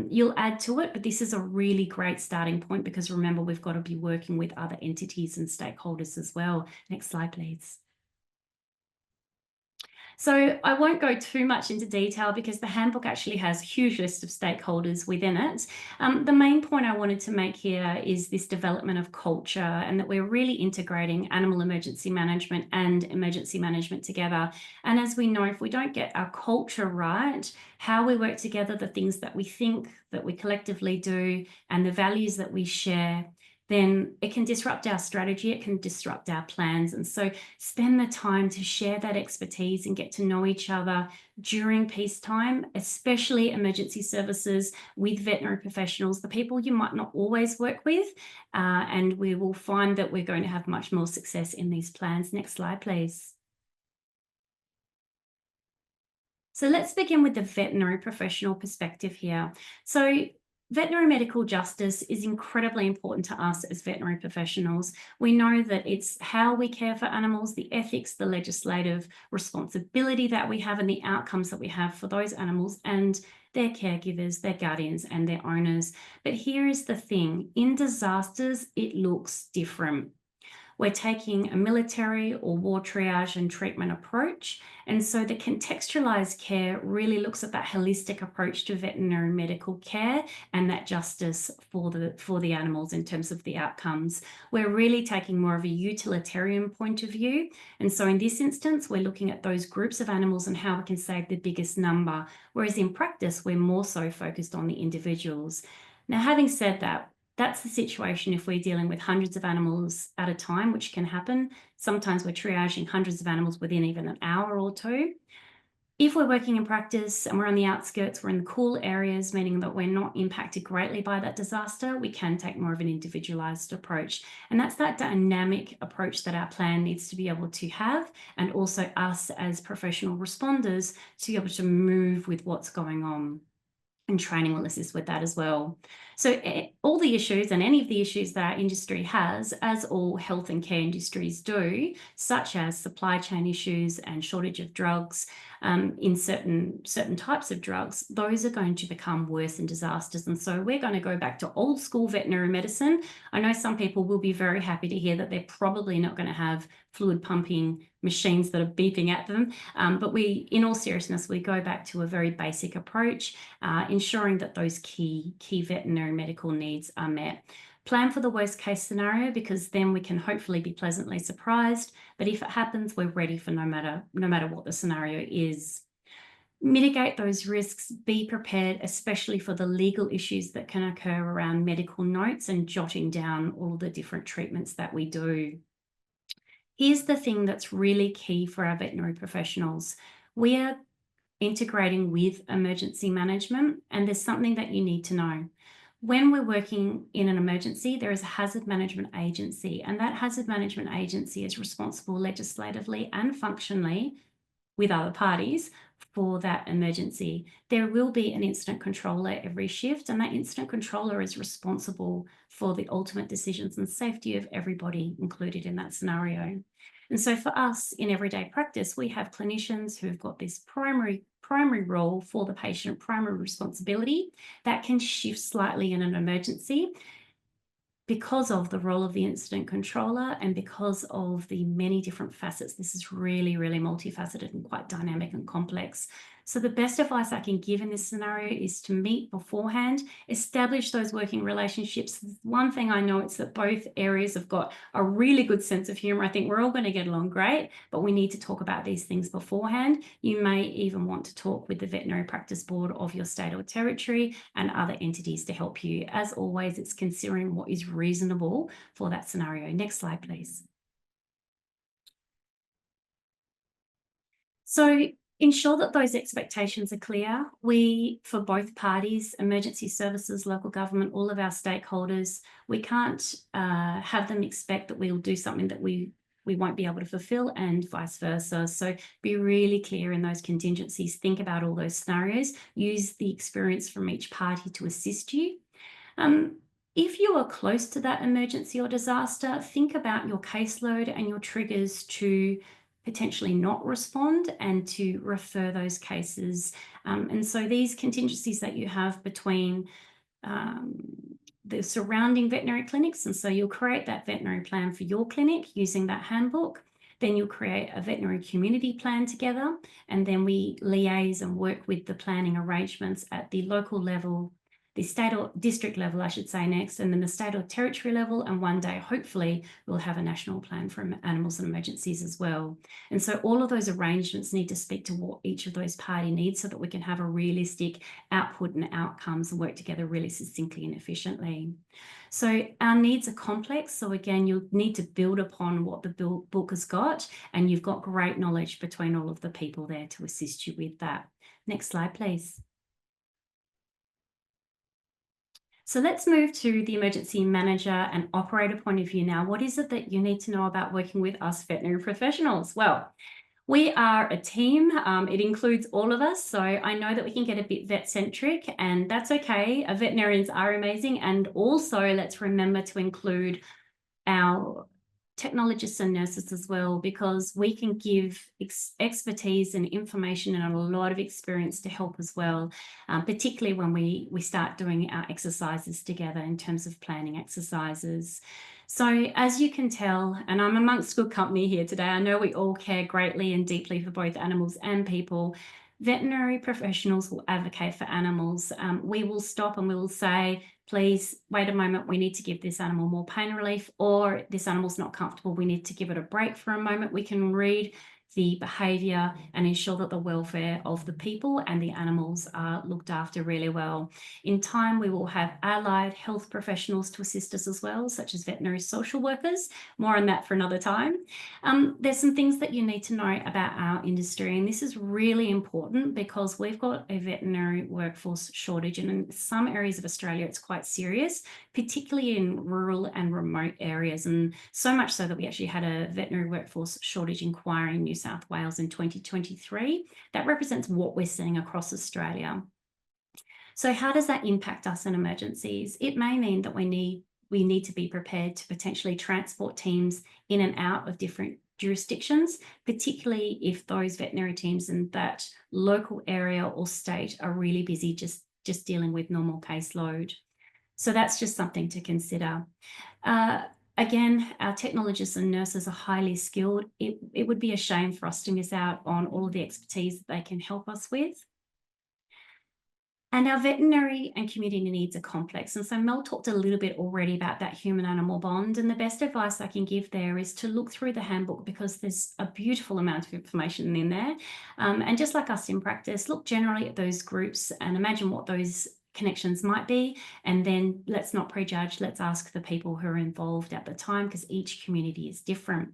you'll add to it, but this is a really great starting point because remember, we've got to be working with other entities and stakeholders as well. Next slide, please. So I won't go too much into detail because the handbook actually has a huge list of stakeholders within it. The main point I wanted to make here is this development of culture and that we're really integrating animal emergency management and emergency management together. And as we know, if we don't get our culture right, how we work together, the things that we think, that we collectively do, and the values that we share, then it can disrupt our strategy, it can disrupt our plans. And so spend the time to share that expertise and get to know each other during peacetime, especially emergency services with veterinary professionals, the people you might not always work with, and we will find that we're going to have much more success in these plans. Next slide, please. So let's begin with the veterinary professional perspective here. So veterinary medical justice is incredibly important to us as veterinary professionals. We know that it's how we care for animals, the ethics, the legislative responsibility that we have, and the outcomes that we have for those animals and their caregivers, their guardians, and their owners. But here is the thing, in disasters, it looks different. We're taking a military or war triage and treatment approach. And so the contextualized care really looks at that holistic approach to veterinary medical care and that justice for the animals in terms of the outcomes. We're really taking more of a utilitarian point of view. And so in this instance, we're looking at those groups of animals and how we can save the biggest number. Whereas in practice, we're more so focused on the individuals. Now, having said that, that's the situation if we're dealing with hundreds of animals at a time, which can happen. Sometimes we're triaging hundreds of animals within even an hour or two. If we're working in practice and we're on the outskirts, we're in the cool areas, meaning that we're not impacted greatly by that disaster, we can take more of an individualized approach. And that's that dynamic approach that our plan needs to be able to have, and also us as professional responders to be able to move with what's going on. And training will assist with that as well. So all the issues and any of the issues that our industry has, as all health and care industries do, such as supply chain issues and shortage of drugs in certain types of drugs, those are going to become worse in disasters. And so we're going to go back to old school veterinary medicine. I know some people will be very happy to hear that they're probably not going to have fluid pumping machines that are beeping at them. But in all seriousness, we go back to a very basic approach, ensuring that those key veterinary medical needs are met. Plan for the worst case scenario, because then we can hopefully be pleasantly surprised. But if it happens, we're ready for no matter what the scenario is. Mitigate those risks, be prepared, especially for the legal issues that can occur around medical notes and jotting down all the different treatments that we do. Here's the thing that's really key for our veterinary professionals. We are integrating with emergency management, and there's something that you need to know. When we're working in an emergency, there is a hazard management agency, and that hazard management agency is responsible legislatively and functionally with other parties for that emergency. There will be an incident controller every shift, and that incident controller is responsible for the ultimate decisions and safety of everybody included in that scenario. And so for us in everyday practice, we have clinicians who've got this primary role for the patient, primary responsibility that can shift slightly in an emergency because of the role of the incident controller and because of the many different facets. This is really, really multifaceted and quite dynamic and complex. So the best advice I can give in this scenario is to meet beforehand, establish those working relationships. One thing I know, it's that both areas have got a really good sense of humor. I think we're all going to get along great, but we need to talk about these things beforehand. You may even want to talk with the veterinary practice board of your state or territory and other entities to help you. As always, it's considering what is reasonable for that scenario. Next slide, please. So ensure that those expectations are clear. We, for both parties, emergency services, local government, all of our stakeholders, we can't have them expect that we'll do something that we won't be able to fulfill, and vice versa. So be really clear in those contingencies. Think about all those scenarios. Use the experience from each party to assist you. If you are close to that emergency or disaster, think about your caseload and your triggers to potentially not respond and to refer those cases. And so these contingencies that you have between the surrounding veterinary clinics, and so you'll create that veterinary plan for your clinic using that handbook. Then you'll create a veterinary community plan together, and then we liaise and work with the planning arrangements at the local level, the state or district level, I should say, next, and then the state or territory level. And one day, hopefully, we'll have a national plan for animals and emergencies as well. And so all of those arrangements need to speak to what each of those parties needs so that we can have a realistic output and outcomes and work together really succinctly and efficiently. So our needs are complex. So again, you'll need to build upon what the book has got, and you've got great knowledge between all of the people there to assist you with that. Next slide, please. So let's move to the emergency manager and operator point of view now. What is it that you need to know about working with us veterinary professionals? Well, we are a team. It includes all of us. So I know that we can get a bit vet-centric, and that's okay. Veterinarians are amazing. And also let's remember to include our technologists and nurses as well, because we can give expertise and information and a lot of experience to help as well, particularly when we start doing our exercises together in terms of planning exercises. So as you can tell, and I'm amongst good company here today, I know we all care greatly and deeply for both animals and people. Veterinary professionals will advocate for animals. We will stop and we will say, please wait a moment, we need to give this animal more pain relief, or this animal's not comfortable, we need to give it a break for a moment. We can read the behaviour and ensure that the welfare of the people and the animals are looked after really well. In time, we will have allied health professionals to assist us as well, such as veterinary social workers. More on that for another time. There's some things that you need to know about our industry, and this is really important because we've got a veterinary workforce shortage, and in some areas of Australia it's quite serious, particularly in rural and remote areas, and so much so that we actually had a veterinary workforce shortage inquiry in New South Wales in 2023. That represents what we're seeing across Australia. So how does that impact us in emergencies? It may mean that we need to be prepared to potentially transport teams in and out of different jurisdictions, particularly if those veterinary teams in that local area or state are really busy just dealing with normal caseload. So that's just something to consider. Again, our technologists and nurses are highly skilled. It would be a shame for us to miss out on all of the expertise that they can help us with. And our veterinary and community needs are complex. And so Mel talked a little bit already about that human-animal bond. And the best advice I can give there is to look through the handbook, because there's a beautiful amount of information in there. And just like us in practice, look generally at those groups and imagine what those connections might be, and then let's not prejudge, let's ask the people who are involved at the time, because each community is different.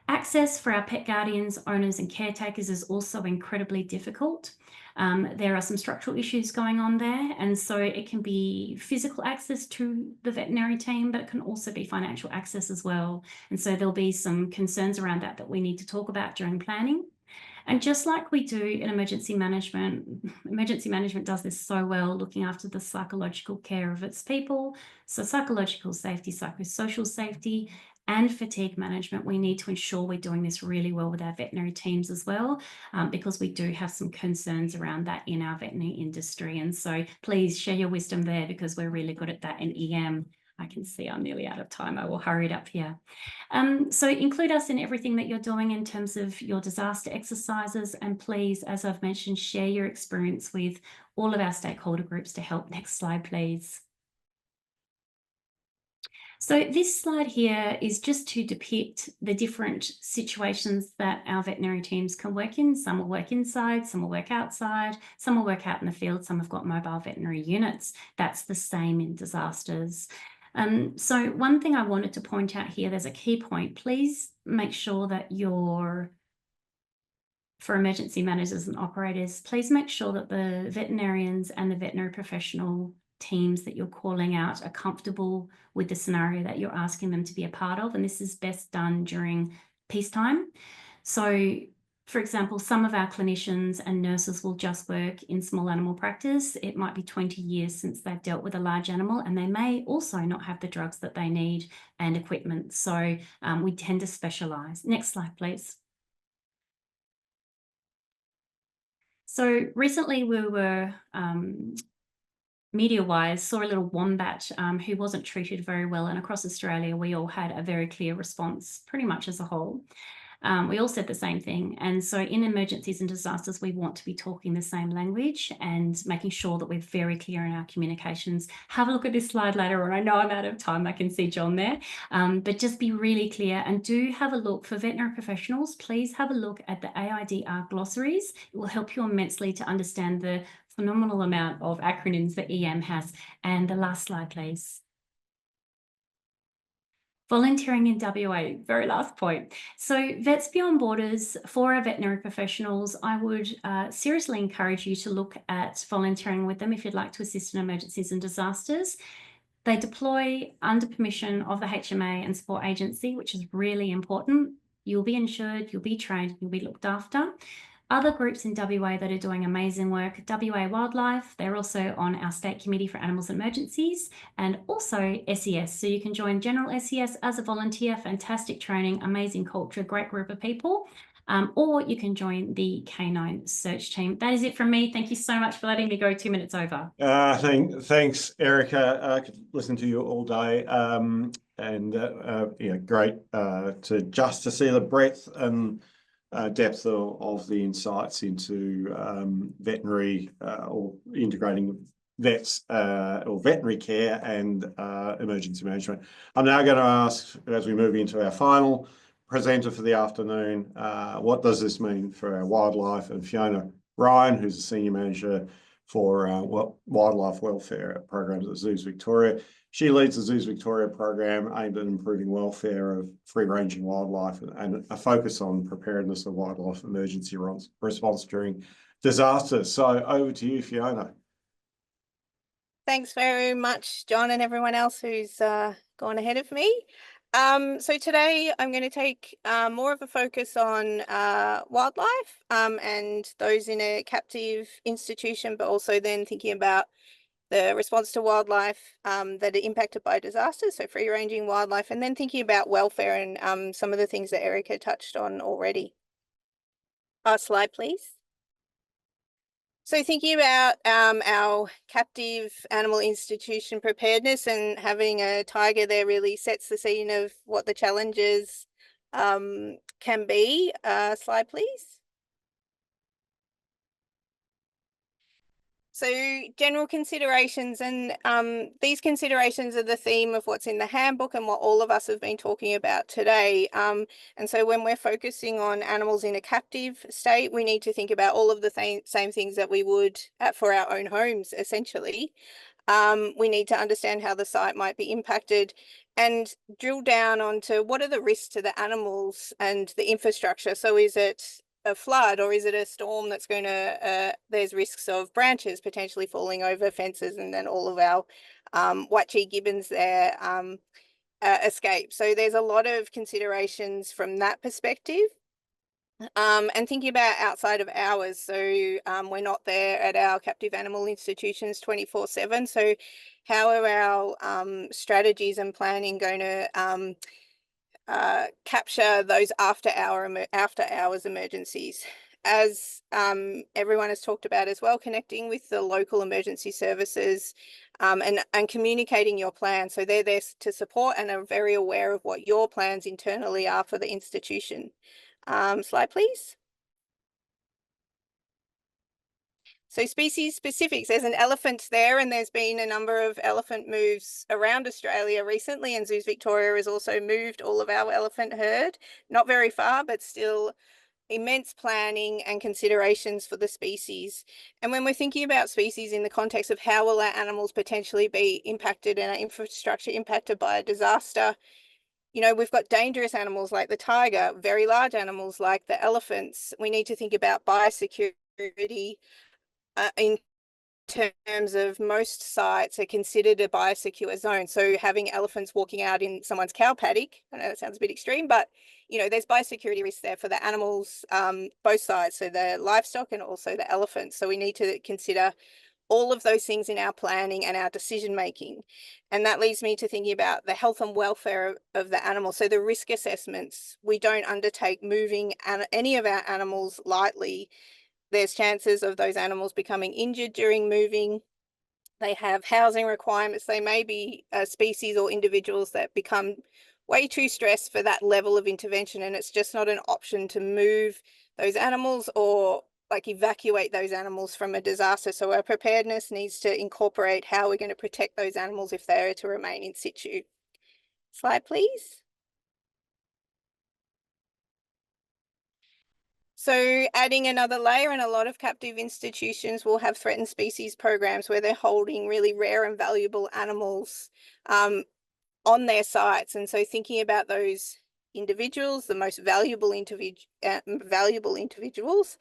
Access for our pet guardians, owners and caretakers is also incredibly difficult. There are some structural issues going on there, and so it can be physical access to the veterinary team, but it can also be financial access as well. And so there'll be some concerns around that we need to talk about during planning. And just like we do in emergency management does this so well, looking after the psychological care of its people. So psychological safety, psychosocial safety, and fatigue management, we need to ensure we're doing this really well with our veterinary teams as well, because we do have some concerns around that in our veterinary industry. And so please share your wisdom there, because we're really good at that in EM. I can see I'm nearly out of time. I will hurry it up here. So include us in everything that you're doing in terms of your disaster exercises. And please, as I've mentioned, share your experience with all of our stakeholder groups to help. Next slide, please. So this slide here is just to depict the different situations that our veterinary teams can work in. Some will work inside, some will work outside, some will work out in the field, some have got mobile veterinary units. That's the same in disasters. So one thing I wanted to point out here, there's a key point. Please make sure that for emergency managers and operators, please make sure that the veterinarians and the veterinary professional teams that you're calling out are comfortable with the scenario that you're asking them to be a part of. And this is best done during peacetime. So For example, some of our clinicians and nurses will just work in small animal practice. It might be 20 years since they've dealt with a large animal, and they may also not have the drugs that they need and equipment. So we tend to specialise. Next slide, please. So recently we were, media-wise, saw a little wombat who wasn't treated very well, and across Australia we all had a very clear response, pretty much as a whole. We all said the same thing. And so in emergencies and disasters, we want to be talking the same language and making sure that we're very clear in our communications. Have a look at this slide later on. I know I'm out of time. I can see John there. But just be really clear, and do have a look for veterinary professionals. Please have a look at the AIDR glossaries. It will help you immensely to understand the phenomenal amount of acronyms that EM has. And the last slide, please. Volunteering in WA, very last point. So Vets Beyond Borders, for our veterinary professionals, I would seriously encourage you to look at volunteering with them if you'd like to assist in emergencies and disasters. They deploy under permission of the HMA and support agency, which is really important. You'll be insured, you'll be trained, you'll be looked after. Other groups in WA that are doing amazing work, WA Wildlife, they're also on our State Committee for Animals and Emergencies, and also SES. So you can join General SES as a volunteer, fantastic training, amazing culture, great group of people, or you can join the Canine Search Team. That is it from me. Thank you so much for letting me go 2 minutes over.
Thanks, Erica. I could listen to you all day. Yeah, great to see the breadth and depth of the insights into veterinary or integrating vets or veterinary care and emergency management. I'm now going to ask, as we move into our final presenter for the afternoon, what does this mean for our wildlife? And Fiona Ryan, who's the Senior Manager for Wildlife Welfare Programs at Zoos Victoria. She leads the Zoos Victoria program aimed at improving welfare of free-ranging wildlife and a focus on preparedness of wildlife emergency response during disasters. So over to you, Fiona.
Thanks very much, John, and everyone else who's gone ahead of me. So today I'm going to take more of a focus on wildlife and those in a captive institution, but also then thinking about the response to wildlife that are impacted by disasters, so free-ranging wildlife, and then thinking about welfare and some of the things that Erica touched on already. Slide, please. So thinking about our captive animal institution preparedness, and having a tiger there really sets the scene of what the challenges can be. Slide, please. So general considerations, and these considerations are the theme of what's in the handbook and what all of us have been talking about today. And so when we're focusing on animals in a captive state, we need to think about all of the same things that we would for our own homes, essentially. We need to understand how the site might be impacted and drill down onto what are the risks to the animals and the infrastructure. So is it a flood, or is it a storm that's going to, there's risks of branches potentially falling over fences, and then all of our Watchie gibbons there escape. So there's a lot of considerations from that perspective. And thinking about outside of hours. So we're not there at our captive animal institutions 24/7. So how are our strategies and planning going to capture those after hours emergencies? As everyone has talked about as well, connecting with the local emergency services and communicating your plan. So they're there to support and are very aware of what your plans internally are for the institution. Slide, please. So species specifics, there's an elephant there, and there's been a number of elephant moves around Australia recently, and Zoos Victoria has also moved all of our elephant herd, not very far, but still immense planning and considerations for the species. And when we're thinking about species in the context of how will our animals potentially be impacted and our infrastructure impacted by a disaster, you know, we've got dangerous animals like the tiger, very large animals like the elephants. We need to think about biosecurity in terms of most sites are considered a biosecure zone. So having elephants walking out in someone's cow paddock, I know that sounds a bit extreme, but you know, there's biosecurity risks there for the animals, both sides, so the livestock and also the elephants. So we need to consider all of those things in our planning and our decision making. And that leads me to thinking about the health and welfare of the animal. So the risk assessments, we don't undertake moving any of our animals lightly. There's chances of those animals becoming injured during moving. They have housing requirements. They may be species or individuals that become way too stressed for that level of intervention, and it's just not an option to move those animals or like evacuate those animals from a disaster. So our preparedness needs to incorporate how we're going to protect those animals if they are to remain in situ. Slide, please. So adding another layer, and a lot of captive institutions will have threatened species programs where they're holding really rare and valuable animals on their sites. And so thinking about those individuals, the most valuable individuals,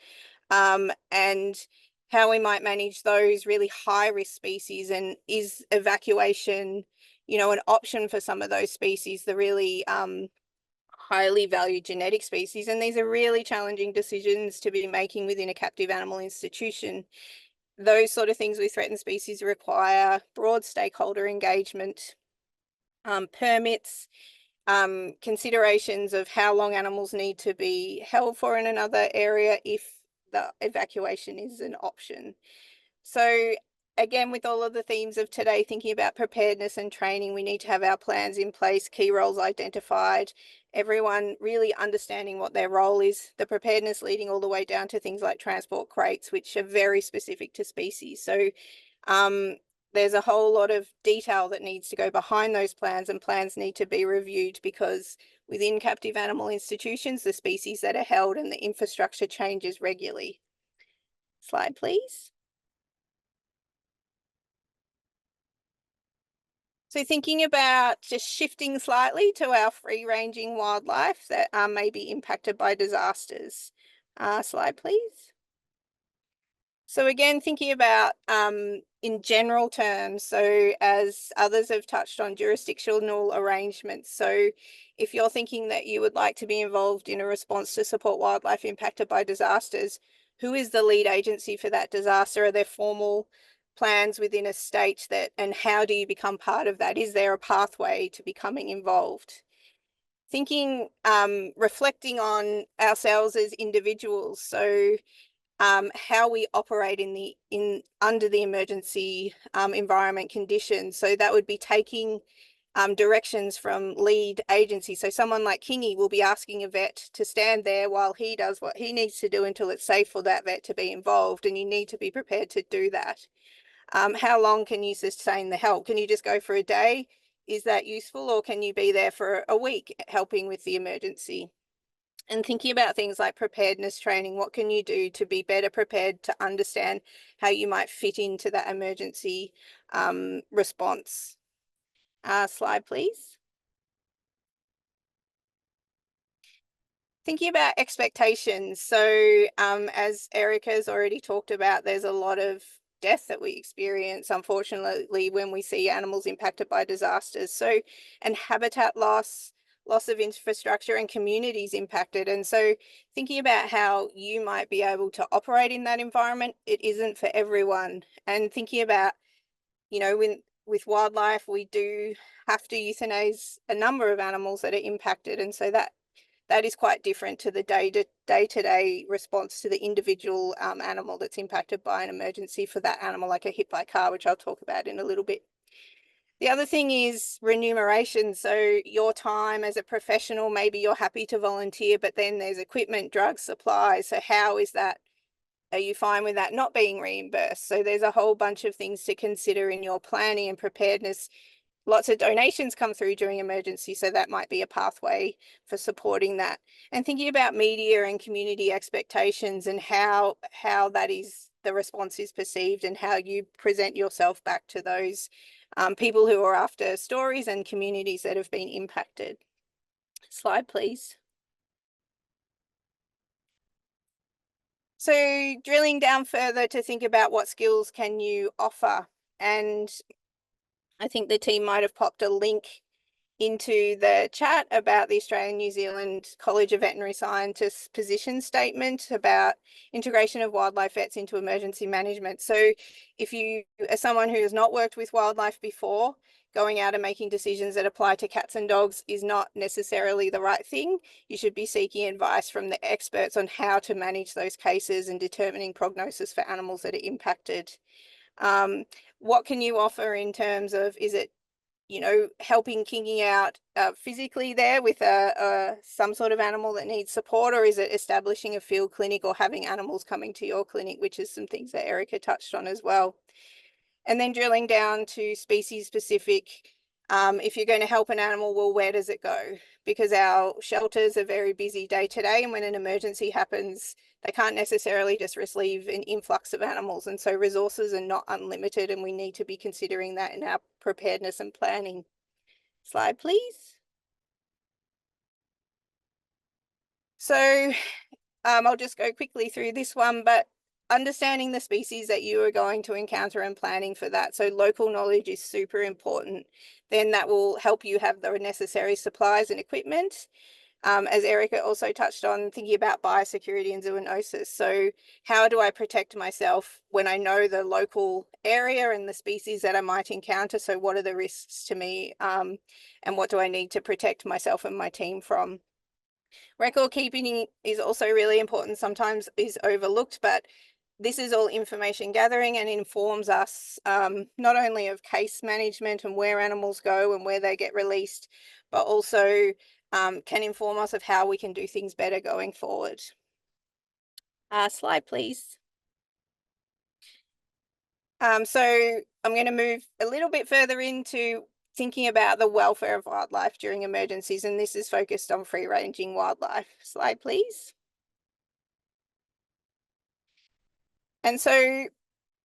and how we might manage those really high risk species, and is evacuation, you know, an option for some of those species, the really highly valued genetic species. And these are really challenging decisions to be making within a captive animal institution. Those sort of things with threatened species require broad stakeholder engagement, permits, considerations of how long animals need to be held for in another area if the evacuation is an option. So again, with all of the themes of today, thinking about preparedness and training, we need to have our plans in place, key roles identified, everyone really understanding what their role is, the preparedness leading all the way down to things like transport crates, which are very specific to species. So there's a whole lot of detail that needs to go behind those plans, and plans need to be reviewed because within captive animal institutions, the species that are held and the infrastructure changes regularly. Slide, please. So thinking about just shifting slightly to our free-ranging wildlife that may be impacted by disasters. Slide, please. So again, thinking about in general terms, so as others have touched on, jurisdictional arrangements. So if you're thinking that you would like to be involved in a response to support wildlife impacted by disasters, who is the lead agency for that disaster? Are there formal plans within a state that, and how do you become part of that? Is there a pathway to becoming involved? Thinking, reflecting on ourselves as individuals. So how we operate under the emergency environment conditions. So that would be taking directions from lead agency. So someone like Kingy will be asking a vet to stand there while he does what he needs to do until it's safe for that vet to be involved, and you need to be prepared to do that. How long can you sustain the help? Can you just go for a day? Is that useful, or can you be there for a week helping with the emergency? And thinking about things like preparedness training, what can you do to be better prepared to understand how you might fit into that emergency response? Slide, please. Thinking about expectations. So as Erica's already talked about, there's a lot of death that we experience, unfortunately, when we see animals impacted by disasters. So, and habitat loss of infrastructure, and communities impacted. And so thinking about how you might be able to operate in that environment, it isn't for everyone. And thinking about, you know, with wildlife, we do have to euthanize a number of animals that are impacted. And so that is quite different to the day-to-day response to the individual animal that's impacted by an emergency for that animal, like a hit by car, which I'll talk about in a little bit. The other thing is remuneration. So your time as a professional, maybe you're happy to volunteer, but then there's equipment, drugs, supplies. So how is that? Are you fine with that not being reimbursed? So there's a whole bunch of things to consider in your planning and preparedness. Lots of donations come through during emergency, so that might be a pathway for supporting that. And thinking about media and community expectations, and how that is, the response is perceived, and how you present yourself back to those people who are after stories and communities that have been impacted. Slide, please. So drilling down further to think about what skills can you offer, and I think the team might have popped a link into the chat about the Australian New Zealand College of Veterinary Scientists position statement about integration of wildlife vets into emergency management. So if you are someone who has not worked with wildlife before, going out and making decisions that apply to cats and dogs is not necessarily the right thing. You should be seeking advice from the experts on how to manage those cases and determining prognosis for animals that are impacted. What can you offer in terms of, is it, you know, helping kinking out physically there with some sort of animal that needs support, or is it establishing a field clinic or having animals coming to your clinic, which is some things that Erica touched on as well. And then drilling down to species specific, if you're going to help an animal, well, where does it go? Because our shelters are very busy day to day, and when an emergency happens, they can't necessarily just receive an influx of animals. And so resources are not unlimited, and we need to be considering that in our preparedness and planning. Slide, please. So I'll just go quickly through this one, but understanding the species that you are going to encounter and planning for that. So local knowledge is super important. Then that will help you have the necessary supplies and equipment. As Erica also touched on, thinking about biosecurity and zoonosis. So how do I protect myself when I know the local area and the species that I might encounter? So what are the risks to me, and what do I need to protect myself and my team from? Record keeping is also really important, sometimes is overlooked, but this is all information gathering and informs us not only of case management and where animals go and where they get released, but also can inform us of how we can do things better going forward. Slide, please. So I'm going to move a little bit further into thinking about the welfare of wildlife during emergencies, and this is focused on free-ranging wildlife. Slide, please. And so,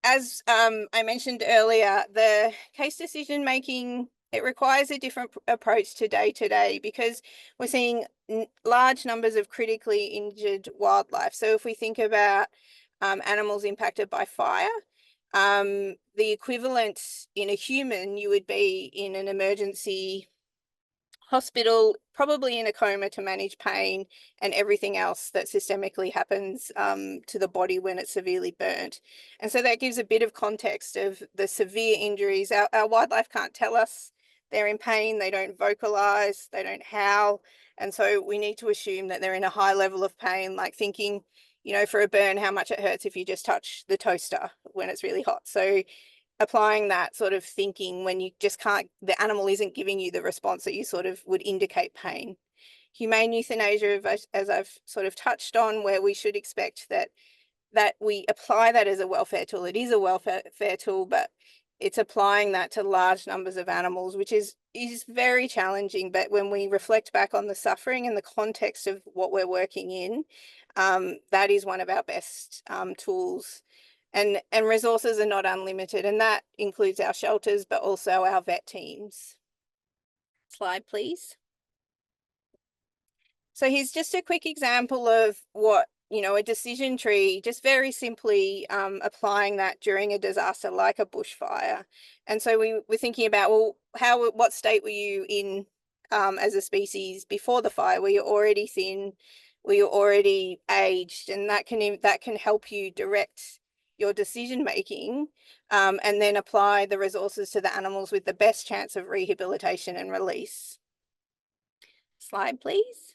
as I mentioned earlier, the case decision making, it requires a different approach to day because we're seeing large numbers of critically injured wildlife. So if we think about animals impacted by fire, the equivalent in a human, you would be in an emergency hospital, probably in a coma to manage pain and everything else that systemically happens to the body when it's severely burnt. And so that gives a bit of context of the severe injuries. Our wildlife can't tell us they're in pain, they don't vocalize, they don't howl. And so we need to assume that they're in a high level of pain, like thinking, you know, for a burn, how much it hurts if you just touch the toaster when it's really hot. So applying that sort of thinking when you just can't, the animal isn't giving you the response that you sort of would indicate pain. Humane euthanasia, as I've sort of touched on, where we should expect that we apply that as a welfare tool. It is a welfare tool, but it's applying that to large numbers of animals, which is very challenging. But when we reflect back on the suffering and the context of what we're working in, that is one of our best tools. And resources are not unlimited, and that includes our shelters, but also our vet teams. Slide, please. So here's just a quick example of what, you know, a decision tree, just very simply applying that during a disaster like a bushfire. And so we were thinking about, well, what state were you in as a species before the fire? Were you already thin? Were you already aged? And that can help you direct your decision making, and then apply the resources to the animals with the best chance of rehabilitation and release. Slide, please.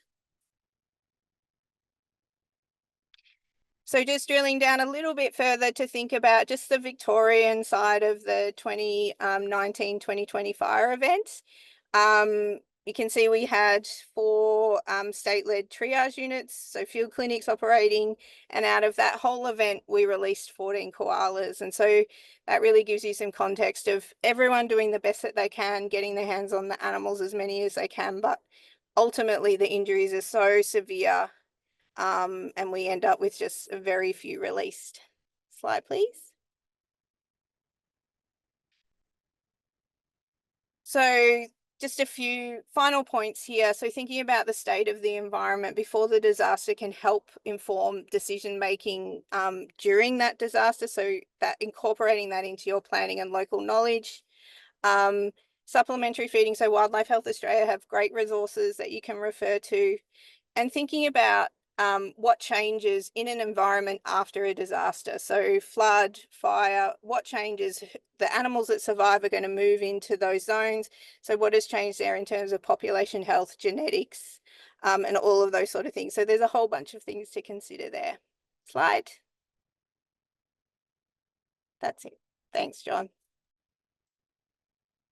So just drilling down a little bit further to think about just the Victorian side of the 2019-2020 fire event. You can see we had 4 state-led triage units, so field clinics operating, and out of that whole event, we released 14 koalas. And so that really gives you some context of everyone doing the best that they can, getting their hands on the animals, as many as they can, but ultimately the injuries are so severe, and we end up with just a very few released. Slide, please. So just a few final points here. So thinking about the state of the environment before the disaster can help inform decision making during that disaster. So that incorporating that into your planning and local knowledge. Supplementary feeding. So Wildlife Health Australia have great resources that you can refer to, and thinking about what changes in an environment after a disaster. So flood, fire, what changes? The animals that survive are going to move into those zones. So what has changed there in terms of population health, genetics, and all of those sort of things. So there's a whole bunch of things to consider there. Slide. That's it. Thanks, John.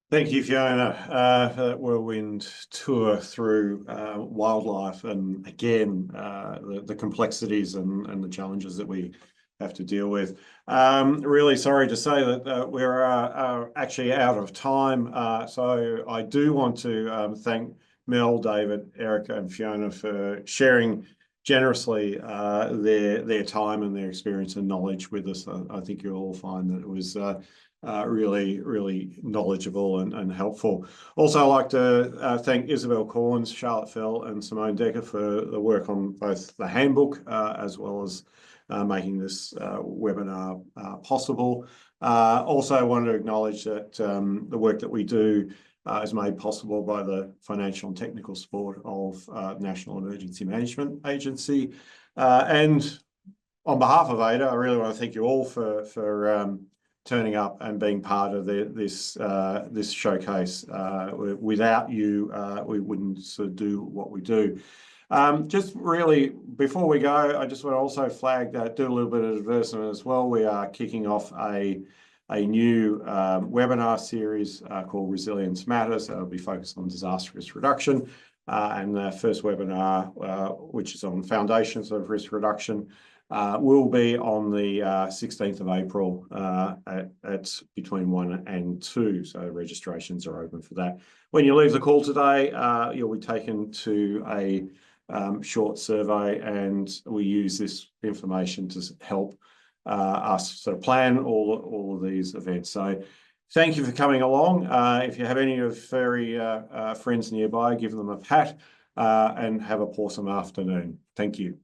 Thank you, Fiona, for that whirlwind tour through wildlife, and again, the complexities and the challenges that we have to deal with. Really sorry to say that we are actually out of time. So I do want to thank Mel, David, Erica, and Fiona for sharing generously their time and their experience and knowledge with us. I think you'll all find that it was really knowledgeable and helpful. Also, I'd like to thank Isabel Corns, Charlotte Fell, and Simone Decker for the work on both the handbook as well as making this webinar possible. Also, I want to acknowledge that the work that we do is made possible by the financial and technical support of National Emergency Management Agency. And on behalf of ADA, I really want to thank you all for turning up and being part of this showcase. Without you, we wouldn't sort of do what we do. Just really, before we go, I just want to also flag that, do a little bit of advertisement as well. We are kicking off a new webinar series called Resilience Matters. That'll be focused on disaster risk reduction. And the first webinar, which is on foundations of risk reduction, will be on the 16th of April at between 1 and 2. So registrations are open for that. When you leave the call today, you'll be taken to a short survey, and we use this information to help us sort of plan all of these events. So thank you for coming along. If you have any of furry friends nearby, give them a pat and have a awesome afternoon. Thank you.